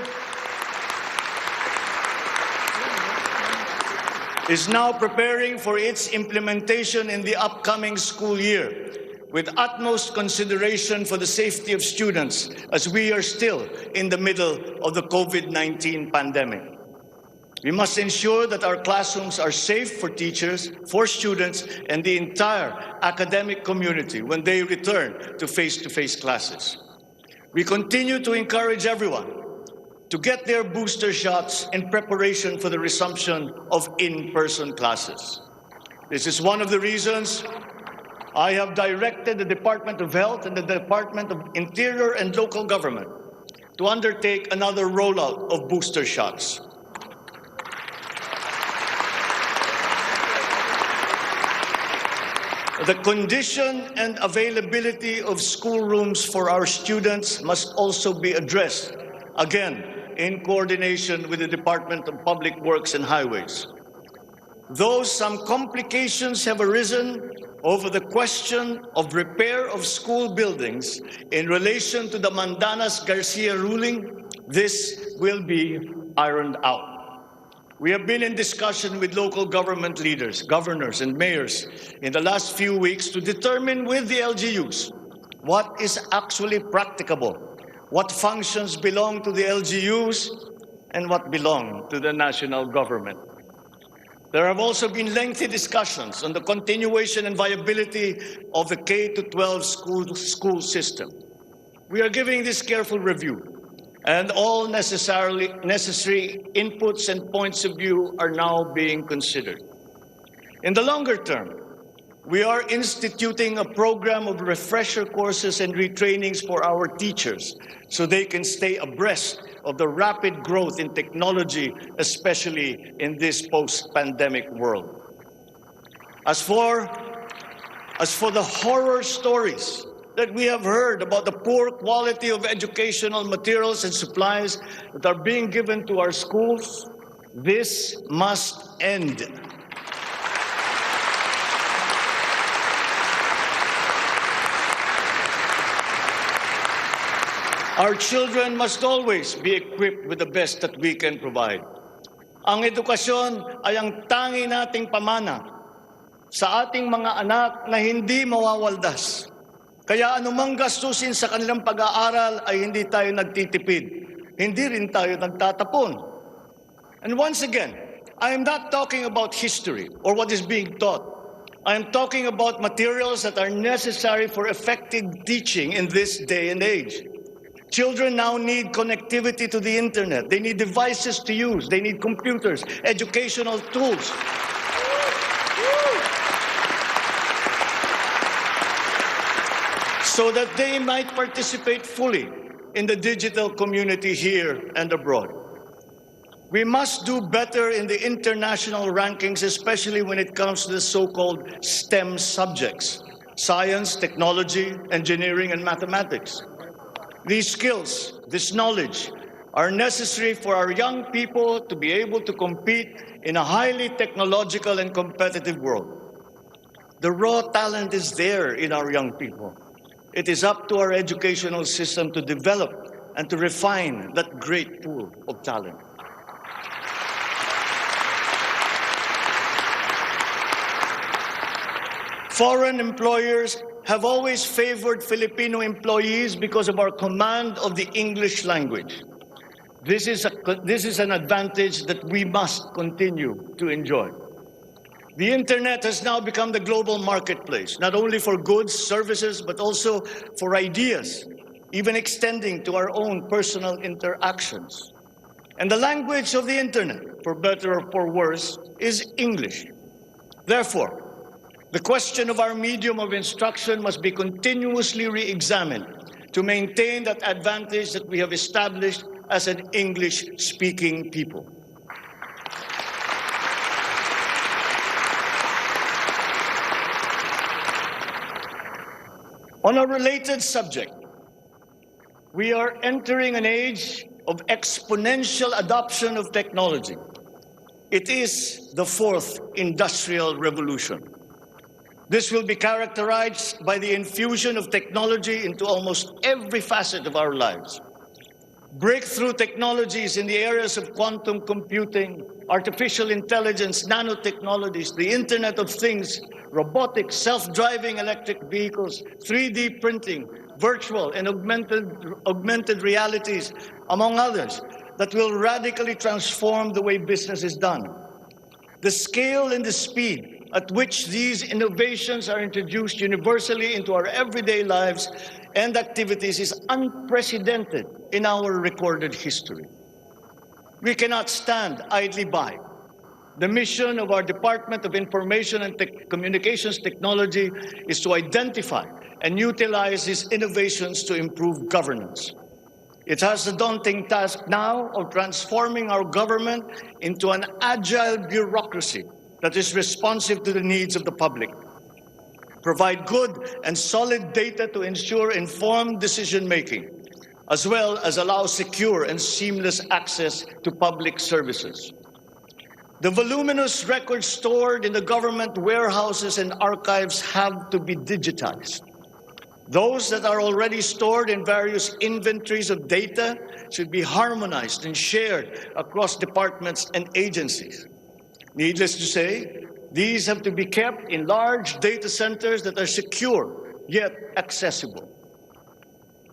for its implementation in the upcoming school year, with utmost consideration for the safety of students as we are still in the middle of the COVID-19 pandemic. We must ensure that our classrooms are safe for teachers, for students, and the entire academic community when they return to face-to-face classes. We continue to encourage everyone to get their booster shots in preparation for the resumption of in-person classes. This is one of the reasons I have directed the Department of Health and the Department of Interior and Local Government to undertake another rollout of booster shots. The condition and availability of schoolrooms for our students must also be addressed again, in coordination with the Department of Public Works and Highways. Though some complications have arisen over the question of repair of school buildings in relation to the Mandanas-Garcia ruling, this will be ironed out. We have been in discussion with local government leaders, governors, and mayors in the last few weeks to determine with the LGUs what is actually practicable, what functions belong to the LGUs, and what belong to the national government. There have also been lengthy discussions on the continuation and viability of the K-12 school system. We are giving this careful review, and all necessary inputs and points of view are now being considered. In the longer term, we are instituting a program of refresher courses and retrainings for our teachers so they can stay abreast of the rapid growth in technology, especially in this post-pandemic world. As for the horror stories that we have heard about the poor quality of educational materials and supplies that are being given to our schools, this must end. Our children must always be equipped with the best that we can provide. Ang edukasyon ay ang tangi nating pamana sa ating mga anak na hindi mawawaldas. Kaya anumang gastusin sa kanilang pag-aaral ay hindi tayo nagtitipid. Hindi rin tayo nagtatapon. And once again, I am not talking about history or what is being taught. I am talking about materials that are necessary for effective teaching in this day and age. Children now need connectivity to the internet. They need devices to use. They need computers, educational tools. So that they might participate fully in the digital community here and abroad. We must do better in the international rankings, especially when it comes to the so-called STEM subjects: science, technology, engineering, and mathematics. These skills, this knowledge, are necessary for our young people to be able to compete in a highly technological and competitive world. The raw talent is there in our young people. It is up to our educational system to develop and to refine that great pool of talent. Foreign employers have always favored Filipino employees because of our command of the English language. This is an advantage that we must continue to enjoy. The internet has now become the global marketplace, not only for goods, services, but also for ideas, even extending to our own personal interactions. And the language of the internet, for better or for worse, is English. Therefore, the question of our medium of instruction must be continuously re-examined to maintain that advantage that we have established as an English-speaking people. On a related subject, we are entering an age of exponential adoption of technology. It is the fourth industrial revolution. This will be characterized by the infusion of technology into almost every facet of our lives. Breakthrough technologies in the areas of quantum computing, artificial intelligence, nanotechnologies, the Internet of Things, robotics, self-driving electric vehicles, 3D printing, virtual and augmented realities, among others, that will radically transform the way business is done. The scale and the speed at which these innovations are introduced universally into our everyday lives and activities is unprecedented in our recorded history. We cannot stand idly by. The mission of our Department of Information and Communications Technology is to identify and utilize these innovations to improve governance. It has the daunting task now of transforming our government into an agile bureaucracy that is responsive to the needs of the public. Provide good and solid data to ensure informed decision-making, as well as allow secure and seamless access to public services. The voluminous records stored in the government warehouses and archives have to be digitized. Those that are already stored in various inventories of data should be harmonized and shared across departments and agencies. Needless to say, these have to be kept in large data centers that are secure yet accessible.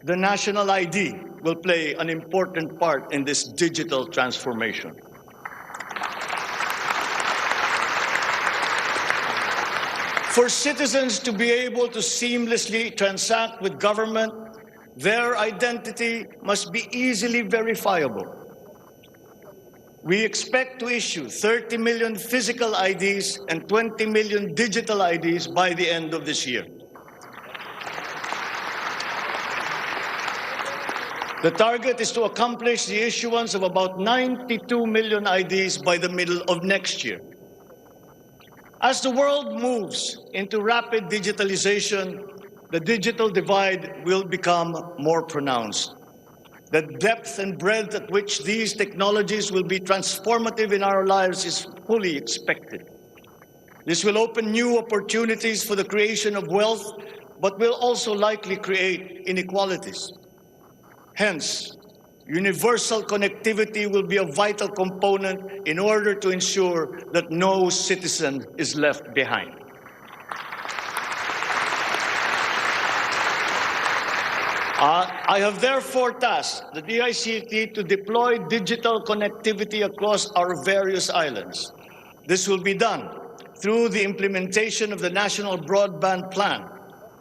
The national ID will play an important part in this digital transformation. For citizens to be able to seamlessly transact with government, their identity must be easily verifiable. We expect to issue 30 million physical IDs and 20 million digital IDs by the end of this year. The target is to accomplish the issuance of about 92 million IDs by the middle of next year. As the world moves into rapid digitalization, the digital divide will become more pronounced. The depth and breadth at which these technologies will be transformative in our lives is fully expected. This will open new opportunities for the creation of wealth, but will also likely create inequalities. Hence, universal connectivity will be a vital component in order to ensure that no citizen is left behind. I have therefore tasked the DICT to deploy digital connectivity across our various islands. This will be done through the implementation of the National Broadband Plan,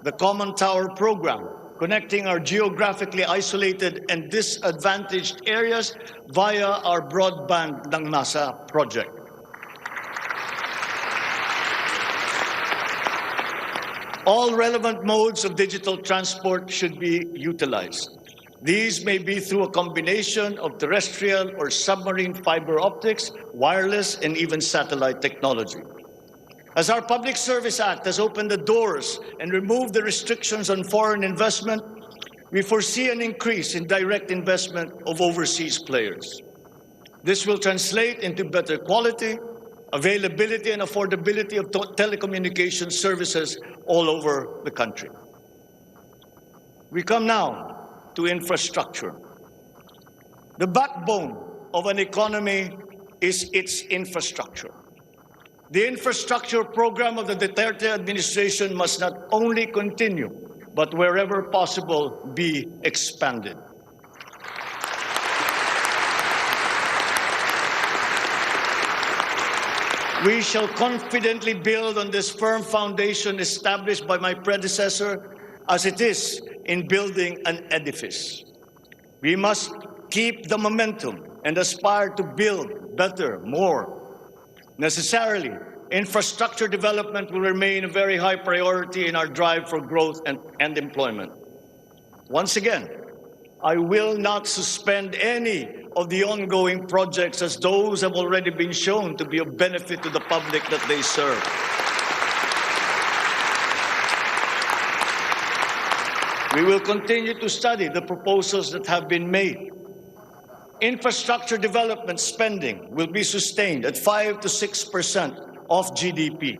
the Common Tower Program, connecting our geographically isolated and disadvantaged areas via our Broadband ng Masa project. All relevant modes of digital transport should be utilized. These may be through a combination of terrestrial or submarine fiber optics, wireless, and even satellite technology. As our Public Service Act has opened the doors and removed the restrictions on foreign investment, we foresee an increase in direct investment of overseas players. This will translate into better quality, availability, and affordability of telecommunication services all over the country. We come now to infrastructure. The backbone of an economy is its infrastructure. The infrastructure program of the Duterte administration must not only continue, but wherever possible, be expanded. We shall confidently build on this firm foundation established by my predecessor, as it is in building an edifice. We must keep the momentum and aspire to build better, more. Necessarily, infrastructure development will remain a very high priority in our drive for growth and employment. Once again, I will not suspend any of the ongoing projects, as those have already been shown to be of benefit to the public that they serve. We will continue to study the proposals that have been made. Infrastructure development spending will be sustained at 5 to 6% of GDP.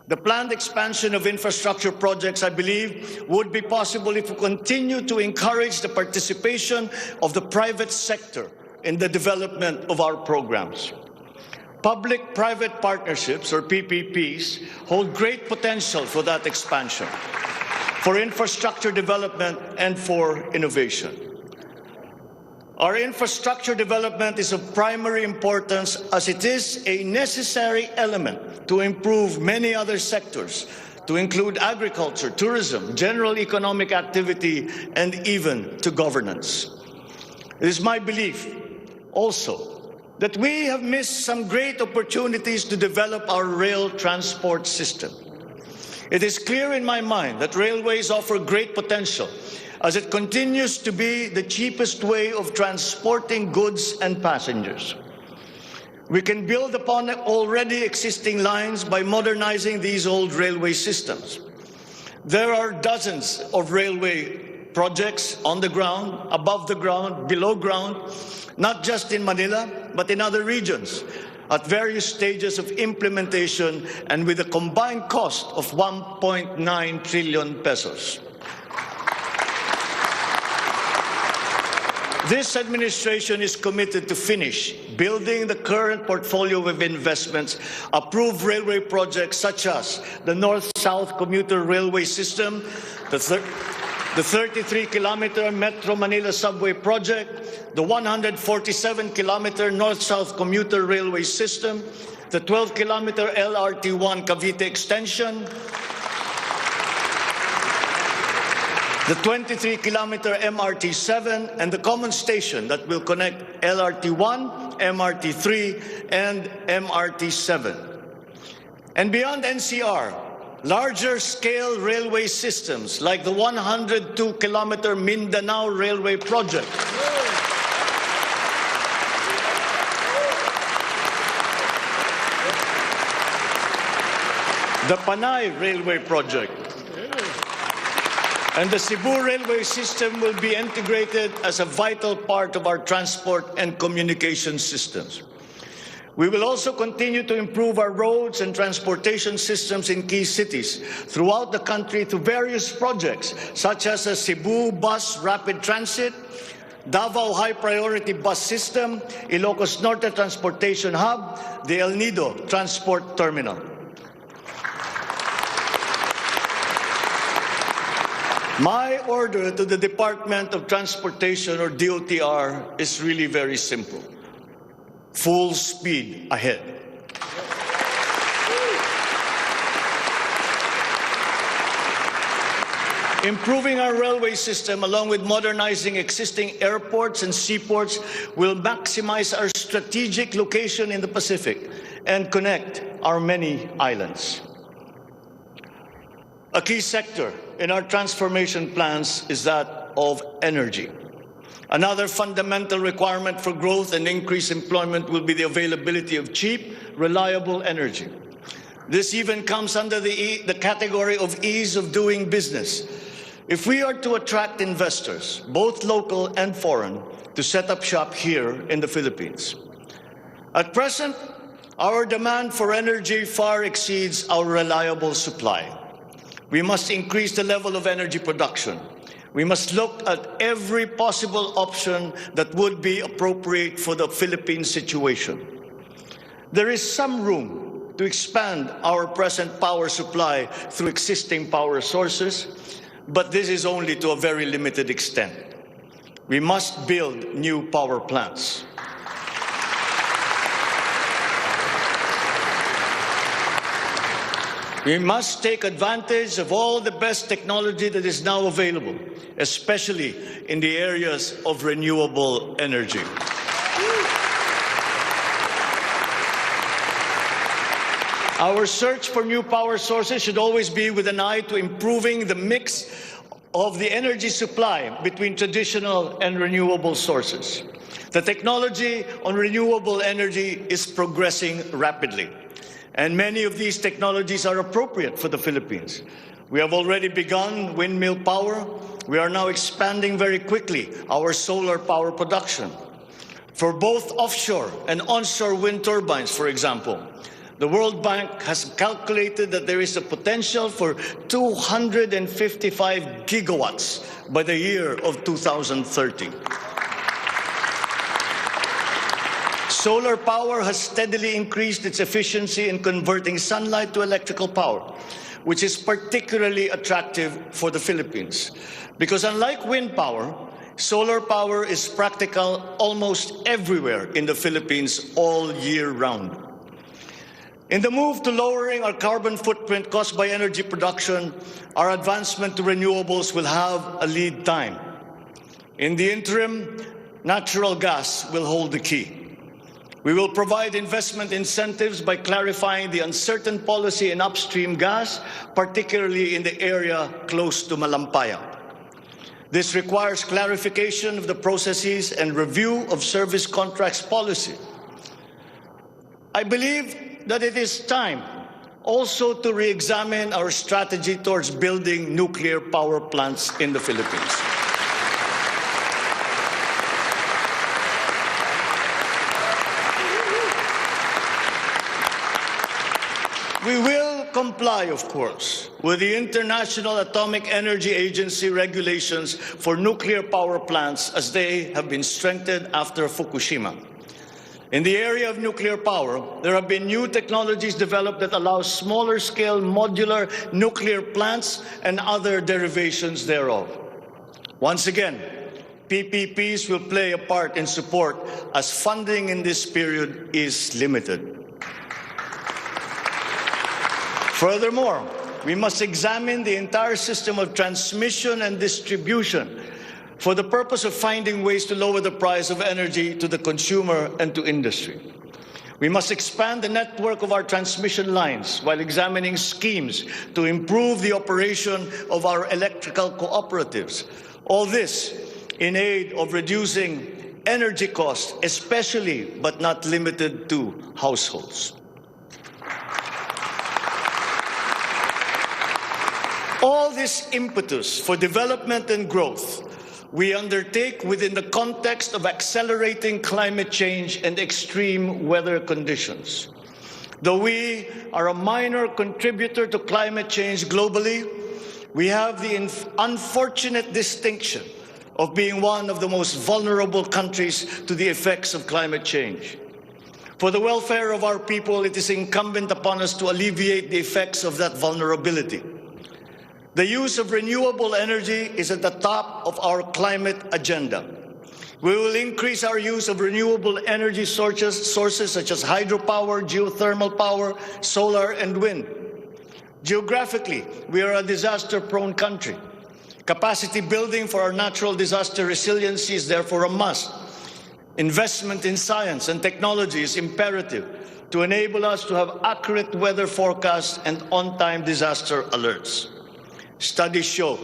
The planned expansion of infrastructure projects, I believe, would be possible if we continue to encourage the participation of the private sector in the development of our programs. Public-private partnerships, or PPPs, hold great potential for that expansion, for infrastructure development, and for innovation. Our infrastructure development is of primary importance, as it is a necessary element to improve many other sectors, to include agriculture, tourism, general economic activity, and even to governance. It is my belief also that we have missed some great opportunities to develop our rail transport system. It is clear in my mind that railways offer great potential, as it continues to be the cheapest way of transporting goods and passengers. We can build upon already existing lines by modernizing these old railway systems. There are dozens of railway projects on the ground, above the ground, below ground, not just in Manila, but in other regions, at various stages of implementation and with a combined cost of 1.9 trillion pesos. This administration is committed to finish building the current portfolio of investments, approve railway projects such as the North-South Commuter Railway System, the 33-kilometer Metro Manila Subway Project, the 147-kilometer North-South Commuter Railway System, the 12-kilometer LRT-1 Cavite Extension, the 23-kilometer MRT-7, and the common station that will connect LRT-1, MRT-3, and MRT-7. And beyond NCR, larger-scale railway systems like the 102-kilometer Mindanao Railway Project, the Panay Railway Project, and the Cebu railway system will be integrated as a vital part of our transport and communication systems. We will also continue to improve our roads and transportation systems in key cities throughout the country through various projects, such as the Cebu Bus Rapid Transit, Davao High Priority Bus System, Ilocos Norte Transportation Hub, the El Nido Transport Terminal. My order to the Department of Transportation, or DOTR, is really very simple. Full speed ahead. Improving our railway system, along with modernizing existing airports and seaports, will maximize our strategic location in the Pacific and connect our many islands. A key sector in our transformation plans is that of energy. Another fundamental requirement for growth and increased employment will be the availability of cheap, reliable energy. This even comes under the category of ease of doing business. If we are to attract investors, both local and foreign, to set up shop here in the Philippines. At present, our demand for energy far exceeds our reliable supply. We must increase the level of energy production. We must look at every possible option that would be appropriate for the Philippine situation. There is some room to expand our present power supply through existing power sources, but this is only to a very limited extent. We must build new power plants. We must take advantage of all the best technology that is now available, especially in the areas of renewable energy. Our search for new power sources should always be with an eye to improving the mix of the energy supply between traditional and renewable sources. The technology on renewable energy is progressing rapidly, and many of these technologies are appropriate for the Philippines. We have already begun windmill power. We are now expanding very quickly our solar power production. For both offshore and onshore wind turbines, for example, the World Bank has calculated that there is a potential for 255 gigawatts by the year of 2030. Solar power has steadily increased its efficiency in converting sunlight to electrical power, which is particularly attractive for the Philippines. Because unlike wind power, solar power is practical almost everywhere in the Philippines all year round. In the move to lowering our carbon footprint caused by energy production, our advancement to renewables will have a lead time. In the interim, natural gas will hold the key. We will provide investment incentives by clarifying the uncertain policy in upstream gas, particularly in the area close to Malampaya. This requires clarification of the processes and review of service contracts policy. I believe that it is time also to re-examine our strategy towards building nuclear power plants in the Philippines. comply, of course, with the International Atomic Energy Agency regulations for nuclear power plants as they have been strengthened after Fukushima. In the area of nuclear power, there have been new technologies developed that allow smaller-scale modular nuclear plants and other derivations thereof. Once again, PPPs will play a part in support as funding in this period is limited. Furthermore, we must examine the entire system of transmission and distribution for the purpose of finding ways to lower the price of energy to the consumer and to industry. We must expand the network of our transmission lines while examining schemes to improve the operation of our electrical cooperatives. All this in aid of reducing energy costs, especially but not limited to households. All this impetus for development and growth we undertake within the context of accelerating climate change and extreme weather conditions. Though we are a minor contributor to climate change globally, we have the unfortunate distinction of being one of the most vulnerable countries to the effects of climate change. For the welfare of our people, it is incumbent upon us to alleviate the effects of that vulnerability. The use of renewable energy is at the top of our climate agenda. We will increase our use of renewable energy sources such as hydropower, geothermal power, solar, and wind. Geographically, we are a disaster-prone country. Capacity building for our natural disaster resiliency is therefore a must. Investment in science and technology is imperative to enable us to have accurate weather forecasts and on-time disaster alerts. Studies show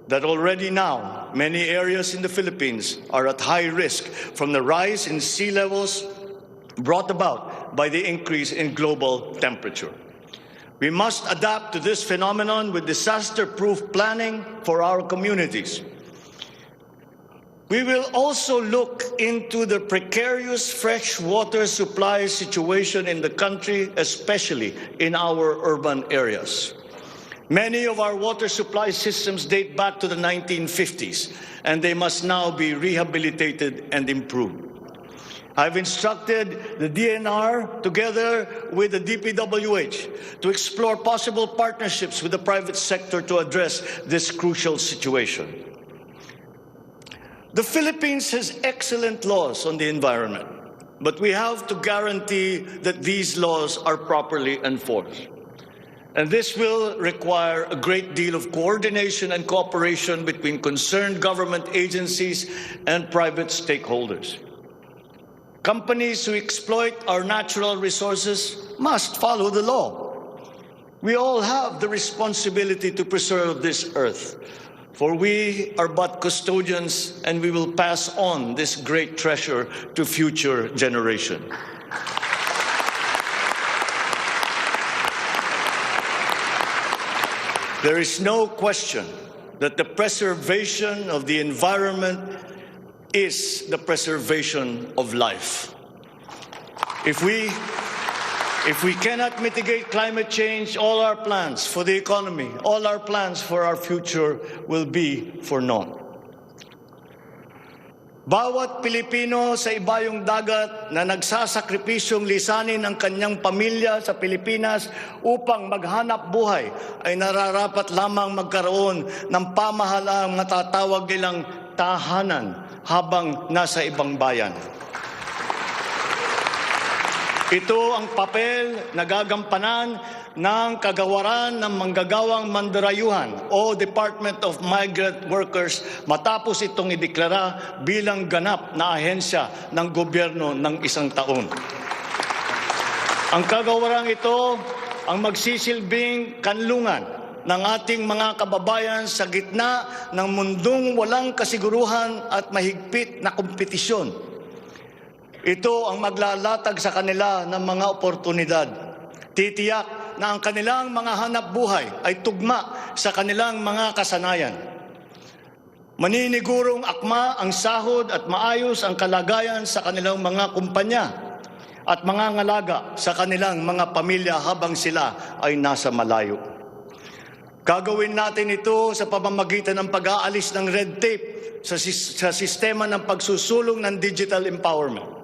that already now many areas in the Philippines are at high risk from the rise in sea levels brought about by the increase in global temperature. We must adapt to this phenomenon with disaster-proof planning for our communities. We will also look into the precarious freshwater supply situation in the country, especially in our urban areas. Many of our water supply systems date back to the 1950s, and they must now be rehabilitated and improved. I've instructed the DNR, together with the DPWH, to explore possible partnerships with the private sector to address this crucial situation. The Philippines has excellent laws on the environment, but we have to guarantee that these laws are properly enforced. And this will require a great deal of coordination and cooperation between concerned government agencies and private stakeholders. Companies who exploit our natural resources must follow the law. We all have the responsibility to preserve this earth, for we are but custodians and we will pass on this great treasure to future generations. There is no question that the preservation of the environment is the preservation of life. If we cannot mitigate climate change, all our plans for the economy, all our plans for our future will be for naught. Bawat Pilipino sa ibayong dagat na nagsasakripisyong lisanin ang kanyang pamilya sa Pilipinas upang maghanap buhay ay nararapat lamang magkaroon ng pamahalaang matatawag nilang tahanan habang nasa ibang bayan. Ito ang papel na gagampanan ng kagawaran ng manggagawang mandarayuhan o Department of Migrant Workers matapos itong ideklara bilang ganap na ahensya ng gobyerno ng isang taon. Ang kagawarang ito ang magsisilbing kanlungan ng ating mga kababayan sa gitna ng mundong walang kasiguruhan at mahigpit na kompetisyon. Ito ang maglalatag sa kanila ng mga oportunidad. Titiyak na ang kanilang mga hanap buhay ay tugma sa kanilang mga kasanayan. Maninigurong akma ang sahod at maayos ang kalagayan sa kanilang mga kumpanya. at mangangalaga sa kanilang mga pamilya habang sila ay nasa malayo. Gagawin natin ito sa pamamagitan ng pag-aalis ng red tape sa sistema ng pagsusulong ng digital empowerment.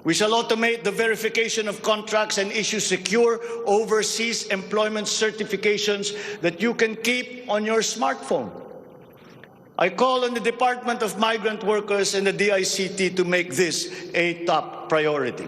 We shall automate the verification of contracts and issue secure overseas employment certifications that you can keep on your smartphone. I call on the Department of Migrant Workers and the DICT to make this a top priority.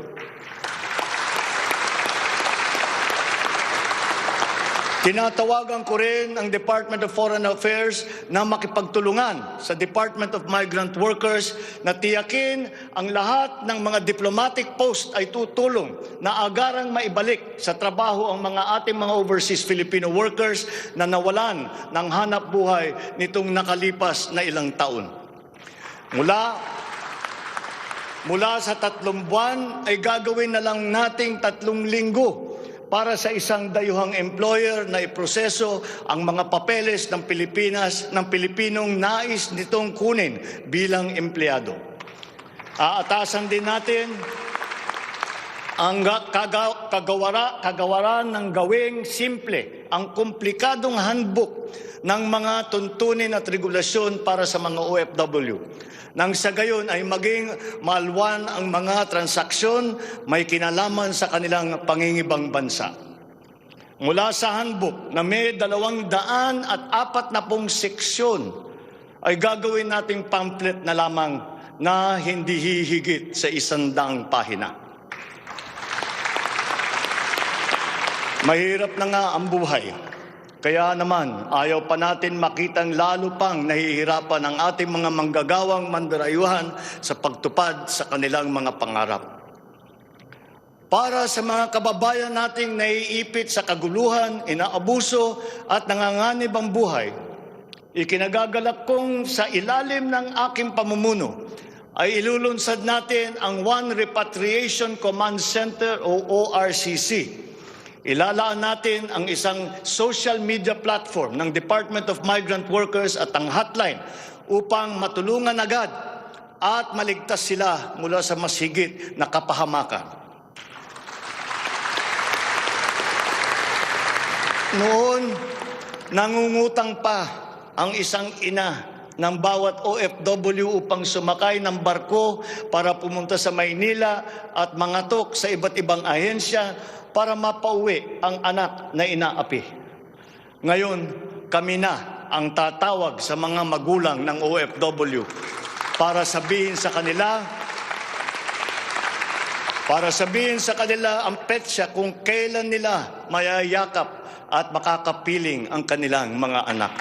Tinatawagan ko rin ang Department of Foreign Affairs na makipagtulungan sa Department of Migrant Workers na tiyakin ang lahat ng mga diplomatic post ay tutulong na agarang maibalik sa trabaho ang mga ating mga overseas Filipino workers na nawalan ng hanap buhay nitong nakalipas na ilang taon. Mula sa 3 buwan ay gagawin na lang nating 3 linggo para sa isang dayuhang employer na iproseso ang mga papeles ng Pilipinas ng Pilipinong nais nitong kunin bilang empleyado. Aatasan din natin ang kagawaran ng gawing simple ang komplikadong handbook ng mga tuntunin at regulasyon para sa mga OFW. Nang sa gayon ay maging malwan ang mga transaksyon may kinalaman sa kanilang pangingibang bansa. Mula sa handbook na may 240 seksyon ay gagawin nating pamphlet na lamang na hindi hihigit sa 100 pahina. Mahirap na nga ang buhay. Kaya naman, ayaw pa natin makitang lalo pang nahihirapan ang ating mga manggagawang mandarayuhan sa pagtupad sa kanilang mga pangarap. Para sa mga kababayan nating naiipit sa kaguluhan, inaabuso at nanganganib ang buhay, ikinagagalak kong sa ilalim ng aking pamumuno ay ilulunsad natin ang One Repatriation Command Center o ORCC. Ilalaan natin ang isang social media platform ng Department of Migrant Workers at ang hotline upang matulungan agad at maligtas sila mula sa mas higit na kapahamakan. Noon, nangungutang pa ang isang ina ng bawat OFW upang sumakay ng barko para pumunta sa Maynila at mangatok sa iba't ibang ahensya para mapauwi ang anak na inaapi. Ngayon, kami na ang tatawag sa mga magulang ng OFW para sabihin sa kanila ang petsa kung kailan nila mayayakap at makakapiling ang kanilang mga anak.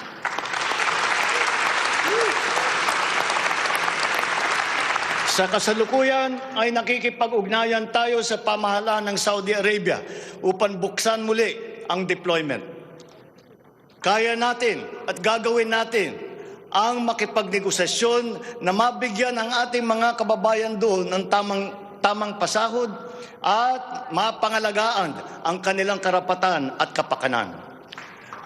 Sa kasalukuyan ay nakikipag-ugnayan tayo sa pamahalaan ng Saudi Arabia upang buksan muli ang deployment. Kaya natin at gagawin natin ang makipagnegosasyon na mabigyan ang ating mga kababayan doon ng tamang pasahod at mapangalagaan ang kanilang karapatan at kapakanan.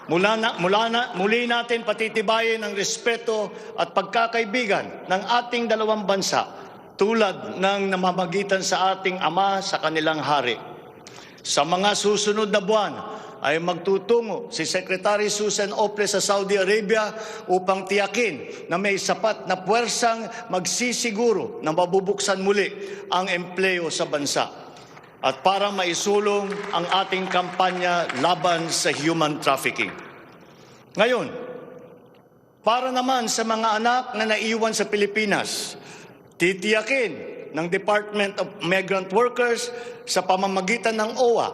Muli natin patitibayin ang respeto at pagkakaibigan ng ating dalawang bansa tulad ng namamagitan sa ating ama sa kanilang hari. Sa mga susunod na buwan ay magtutungo si Secretary Susan Ople sa Saudi Arabia upang tiyakin na may sapat na puwersang magsisiguro na mabubuksan muli ang empleo sa bansa at para maisulong ang ating kampanya laban sa human trafficking. Ngayon, para naman sa mga anak na naiwan sa Pilipinas, titiyakin ng Department of Migrant Workers sa pamamagitan ng OWA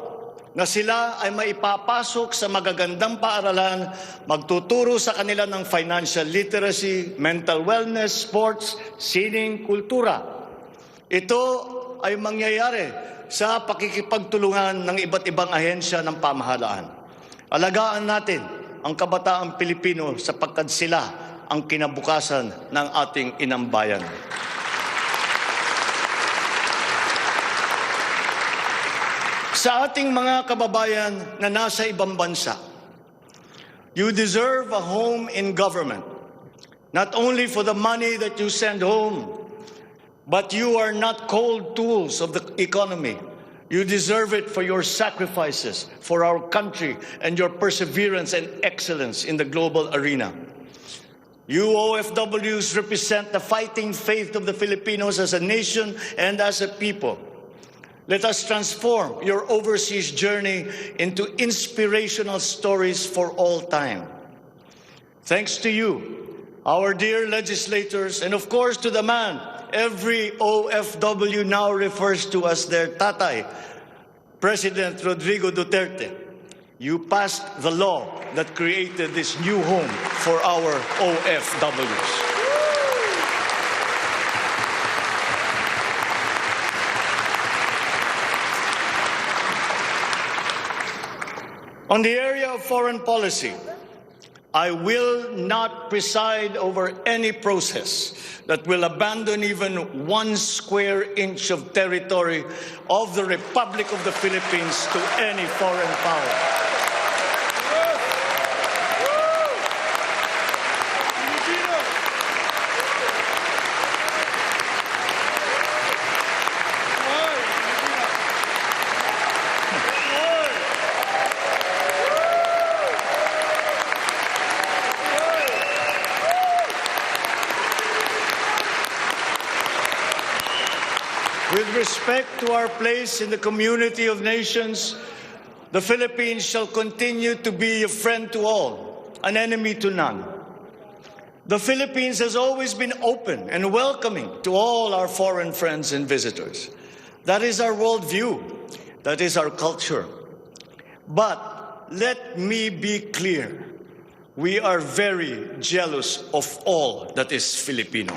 na sila ay maipapasok sa magagandang paaralan, magtuturo sa kanila ng financial literacy, mental wellness, sports, sining, kultura. Ito ay mangyayari sa pakikipagtulungan ng iba't ibang ahensya ng pamahalaan. Alagaan natin ang kabataang Pilipino sapagkat sila ang kinabukasan ng ating inang bayan. Sa ating mga kababayan na nasa ibang bansa, you deserve a home in government, not only for the money that you send home, but you are not cold tools of the economy. You deserve it for your sacrifices for our country and your perseverance and excellence in the global arena. You OFWs represent the fighting faith of the Filipinos as a nation and as a people. Let us transform your overseas journey into inspirational stories for all time. Thanks to you, our dear legislators, and of course to the man every OFW now refers to as their tatay, President Rodrigo Duterte. You passed the law that created this new home for our OFWs. On the area of foreign policy, I will not preside over any process that will abandon even 1 square inch of territory of the Republic of the Philippines to any foreign power. With respect to our place in the community of nations, the Philippines shall continue to be a friend to all, an enemy to none. The Philippines has always been open and welcoming to all our foreign friends and visitors. That is our worldview. That is our culture. But let me be clear. We are very jealous of all that is Filipino.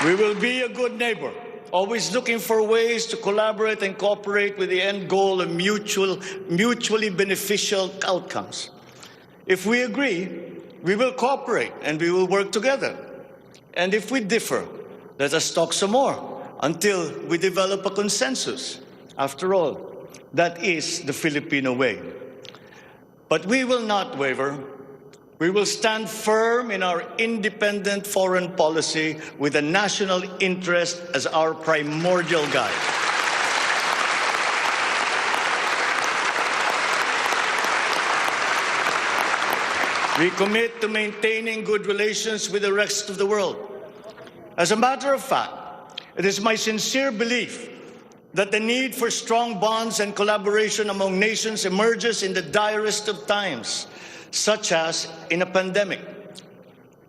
We will be a good neighbor, always looking for ways to collaborate and cooperate with the end goal of mutually beneficial outcomes. If we agree, we will cooperate and we will work together. And if we differ, let us talk some more until we develop a consensus. After all, that is the Filipino way. But we will not waver. We will stand firm in our independent foreign policy with the national interest as our primordial guide. We commit to maintaining good relations with the rest of the world. As a matter of fact, it is my sincere belief that the need for strong bonds and collaboration among nations emerges in the direst of times, such as in a pandemic.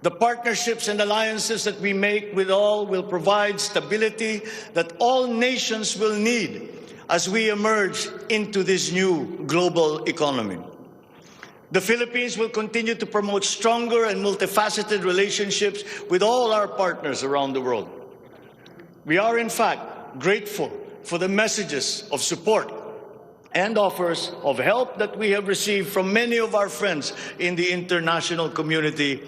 The partnerships and alliances that we make with all will provide stability that all nations will need as we emerge into this new global economy. The Philippines will continue to promote stronger and multifaceted relationships with all our partners around the world. We are, in fact, grateful for the messages of support and offers of help that we have received from many of our friends in the international community.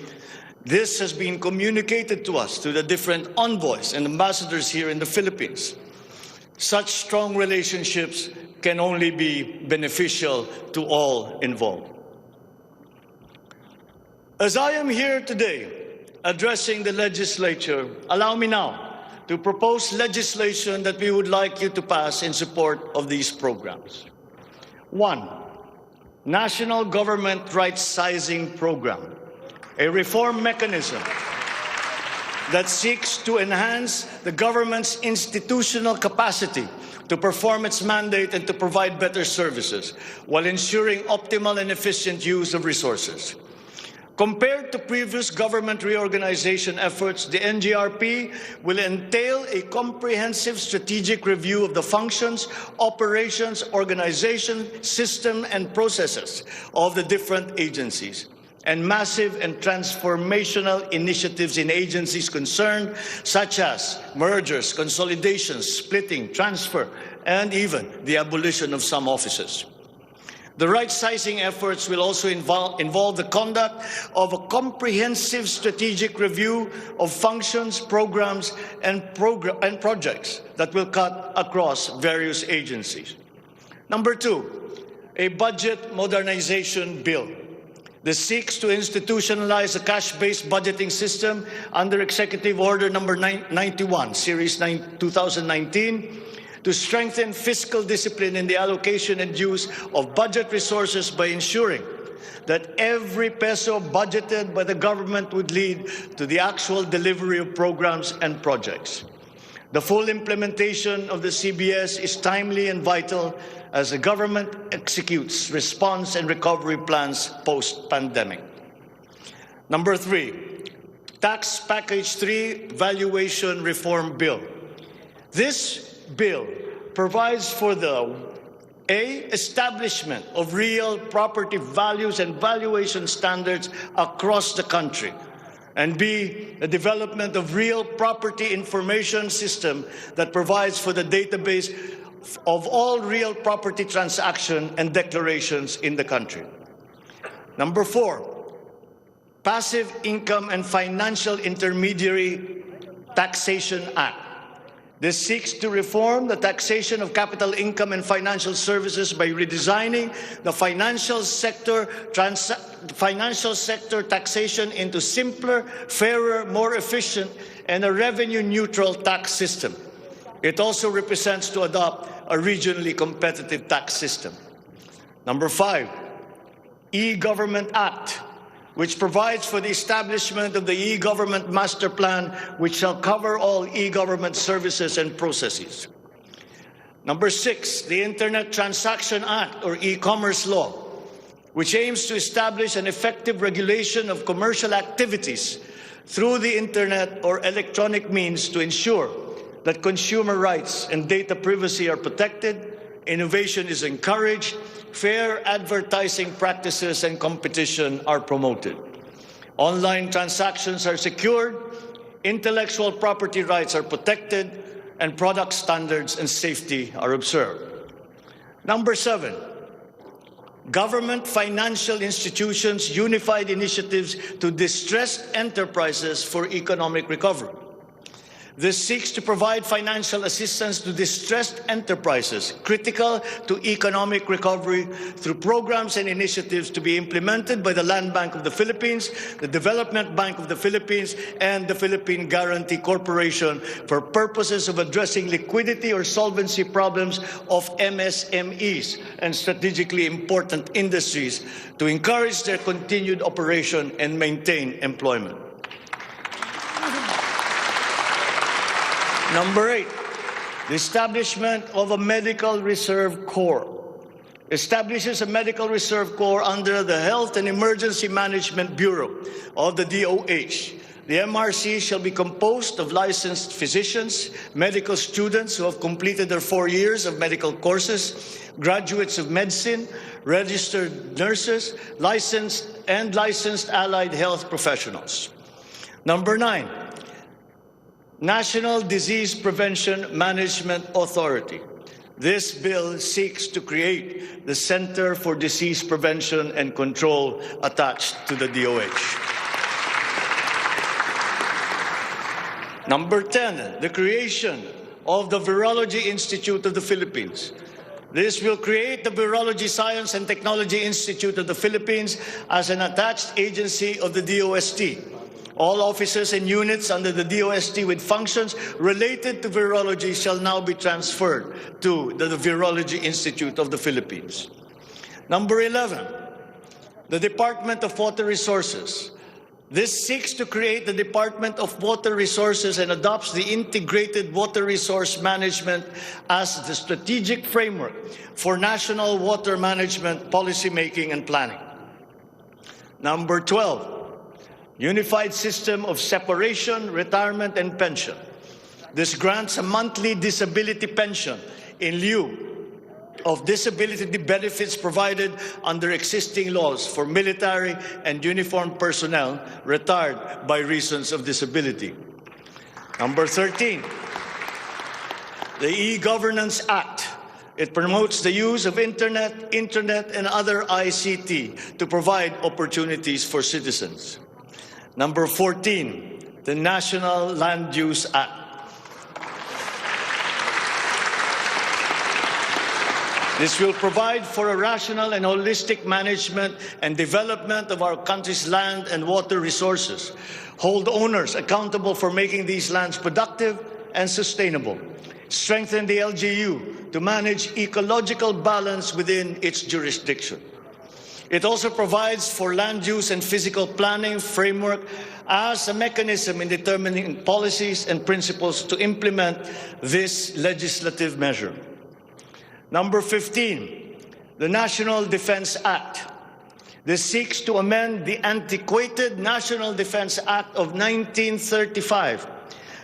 This has been communicated to us through the different envoys and ambassadors here in the Philippines. Such strong relationships can only be beneficial to all involved. As I am here today addressing the legislature, allow me now to propose legislation that we would like you to pass in support of these programs. 1, National Government Right Sizing Program, a reform mechanism that seeks to enhance the government's institutional capacity to perform its mandate and to provide better services while ensuring optimal and efficient use of resources. Compared to previous government reorganization efforts, the NGRP will entail a comprehensive strategic review of the functions, operations, organization, system, and processes of the different agencies, and massive and transformational initiatives in agencies concerned, such as mergers, consolidations, splitting, transfer, and even the abolition of some offices. The right-sizing efforts will also involve the conduct of a comprehensive strategic review of functions, programs, and projects that will cut across various agencies. Number 2, a budget modernization bill. This seeks to institutionalize a cash-based budgeting system under Executive Order number 91, Series 2019, to strengthen fiscal discipline in the allocation and use of budget resources by ensuring that every peso budgeted by the government would lead to the actual delivery of programs and projects. The full implementation of the CBS is timely and vital as the government executes response and recovery plans post-pandemic. Number 3, Tax Package 3 Valuation Reform Bill. This bill provides for the establishment of real property values and valuation standards across the country, and B, the development of real property information system that provides for the database of all real property transaction and declarations in the country. Number 4, Passive Income and Financial Intermediary Taxation Act. This seeks to reform the taxation of capital income and financial services by redesigning the financial sector taxation into simpler, fairer, more efficient, and a revenue-neutral tax system. It also represents to adopt a regionally competitive tax system. Number 5, E-Government Act, which provides for the establishment of the e-government master plan, which shall cover all e-government services and processes. Number 6, the Internet Transaction Act, or e-commerce law, which aims to establish an effective regulation of commercial activities through the Internet or electronic means to ensure that consumer rights and data privacy are protected, innovation is encouraged, fair advertising practices and competition are promoted. Online transactions are secured, intellectual property rights are protected, and product standards and safety are observed. Number 7, Government Financial Institutions Unified Initiatives to Distressed Enterprises for Economic Recovery. This seeks to provide financial assistance to distressed enterprises critical to economic recovery through programs and initiatives to be implemented by the Land Bank of the Philippines, the Development Bank of the Philippines, and the Philippine Guarantee Corporation for purposes of addressing liquidity or solvency problems of MSMEs and strategically important industries to encourage their continued operation and maintain employment. Number 8, the establishment of a Medical Reserve Corps. Establishes a Medical Reserve Corps under the Health and Emergency Management Bureau of the DOH. The MRC shall be composed of licensed physicians, medical students who have completed their 4 years of medical courses, graduates of medicine, registered nurses, licensed allied health professionals. Number 9, National Disease Prevention Management Authority. This bill seeks to create the Center for Disease Prevention and Control attached to the DOH. Number 10, the creation of the Virology Institute of the Philippines. This will create the Virology Science and Technology Institute of the Philippines as an attached agency of the DOST. All offices and units under the DOST with functions related to virology shall now be transferred to the Virology Institute of the Philippines. Number 11, the Department of Water Resources. This seeks to create the Department of Water Resources and adopts the integrated water resource management as the strategic framework for national water management, policy making, and planning. Number 12, Unified System of Separation, Retirement, and Pension. This grants a monthly disability pension in lieu of disability benefits provided under existing laws for military and uniformed personnel retired by reasons of disability. Number 13, the E-Governance Act. It promotes the use of internet, and other ICT to provide opportunities for citizens. Number 14, the National Land Use Act. This will provide for a rational and holistic management and development of our country's land and water resources, hold owners accountable for making these lands productive and sustainable, strengthen the LGU to manage ecological balance within its jurisdiction. It also provides for land use and physical planning framework as a mechanism in determining policies and principles to implement this legislative measure. Number 15, the National Defense Act. This seeks to amend the antiquated National Defense Act of 1935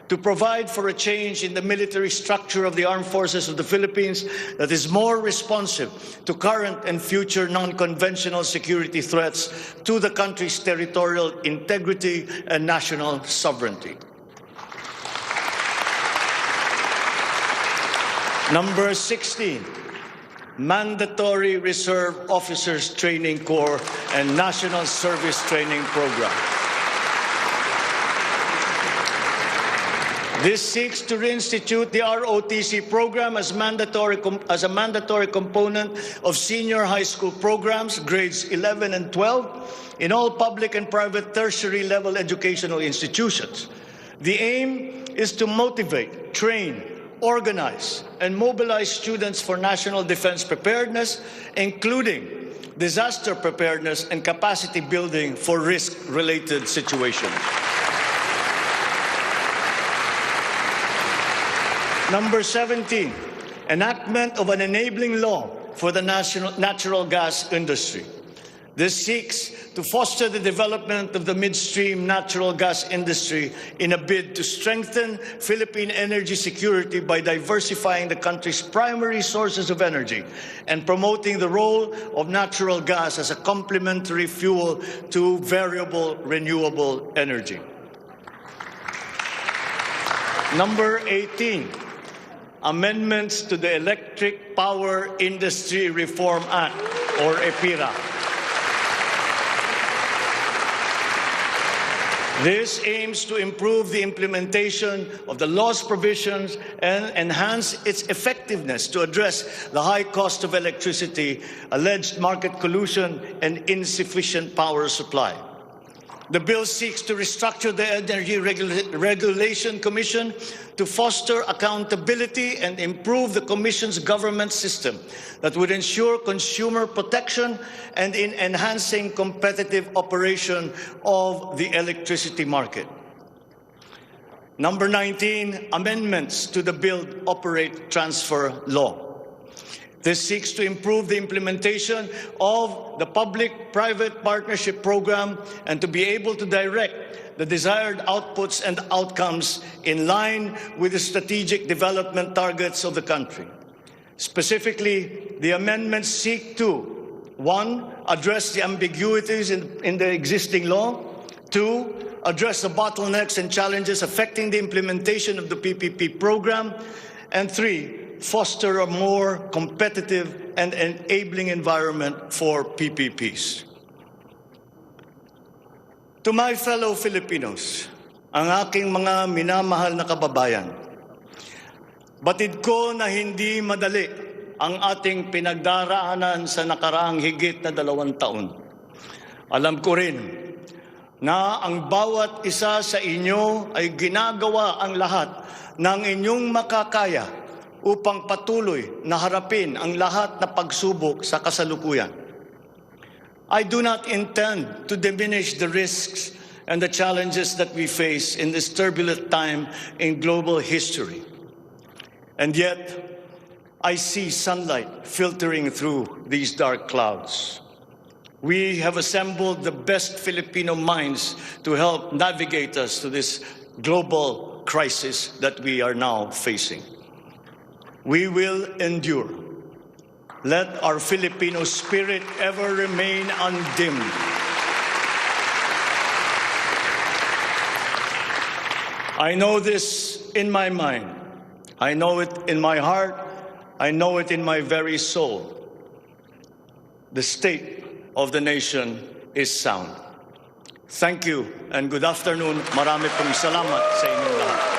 to provide for a change in the military structure of the armed forces of the Philippines that is more responsive to current and future non-conventional security threats to the country's territorial integrity and national sovereignty. Number 16, Mandatory Reserve Officers Training Corps and National Service Training Program. This seeks to reinstitute the ROTC program as a mandatory component of senior high school programs, grades 11 and 12, in all public and private tertiary level educational institutions. The aim is to motivate, train, organize, and mobilize students for national defense preparedness, including disaster preparedness and capacity building for risk-related situations. Number 17, enactment of an enabling law for the natural gas industry. This seeks to foster the development of the midstream natural gas industry in a bid to strengthen Philippine energy security by diversifying the country's primary sources of energy and promoting the role of natural gas as a complementary fuel to variable renewable energy. Number 18, amendments to the Electric Power Industry Reform Act, or EPIRA. This aims to improve the implementation of the law's provisions and enhance its effectiveness to address the high cost of electricity, alleged market collusion, and insufficient power supply. The bill seeks to restructure the Energy Regulation Commission to foster accountability and improve the Commission's government system that would ensure consumer protection and in enhancing competitive operation of the electricity market. Number 19, amendments to the Build, Operate, Transfer law. This seeks to improve the implementation of the public-private partnership program and to be able to direct the desired outputs and outcomes in line with the strategic development targets of the country. Specifically, the amendments seek to, 1, address the ambiguities in the existing law, 2, address the bottlenecks and challenges affecting the implementation of the PPP program, and 3, foster a more competitive and enabling environment for PPPs. To my fellow Filipinos, ang aking mga minamahal na kababayan, batid ko na hindi madali ang ating pinagdaraanan sa nakaraang higit na 2 taon. Alam ko rin na ang bawat isa sa inyo ay ginagawa ang lahat ng inyong makakaya upang patuloy na harapin ang lahat na pagsubok sa kasalukuyan. I do not intend to diminish the risks and the challenges that we face in this turbulent time in global history. And yet, I see sunlight filtering through these dark clouds. We have assembled the best Filipino minds to help navigate us to this global crisis that we are now facing. We will endure. Let our Filipino spirit ever remain undimmed. I know this in my mind. I know it in my heart. I know it in my very soul. The state of the nation is sound. Thank you and good afternoon. Marami pong salamat sa inyong lahat.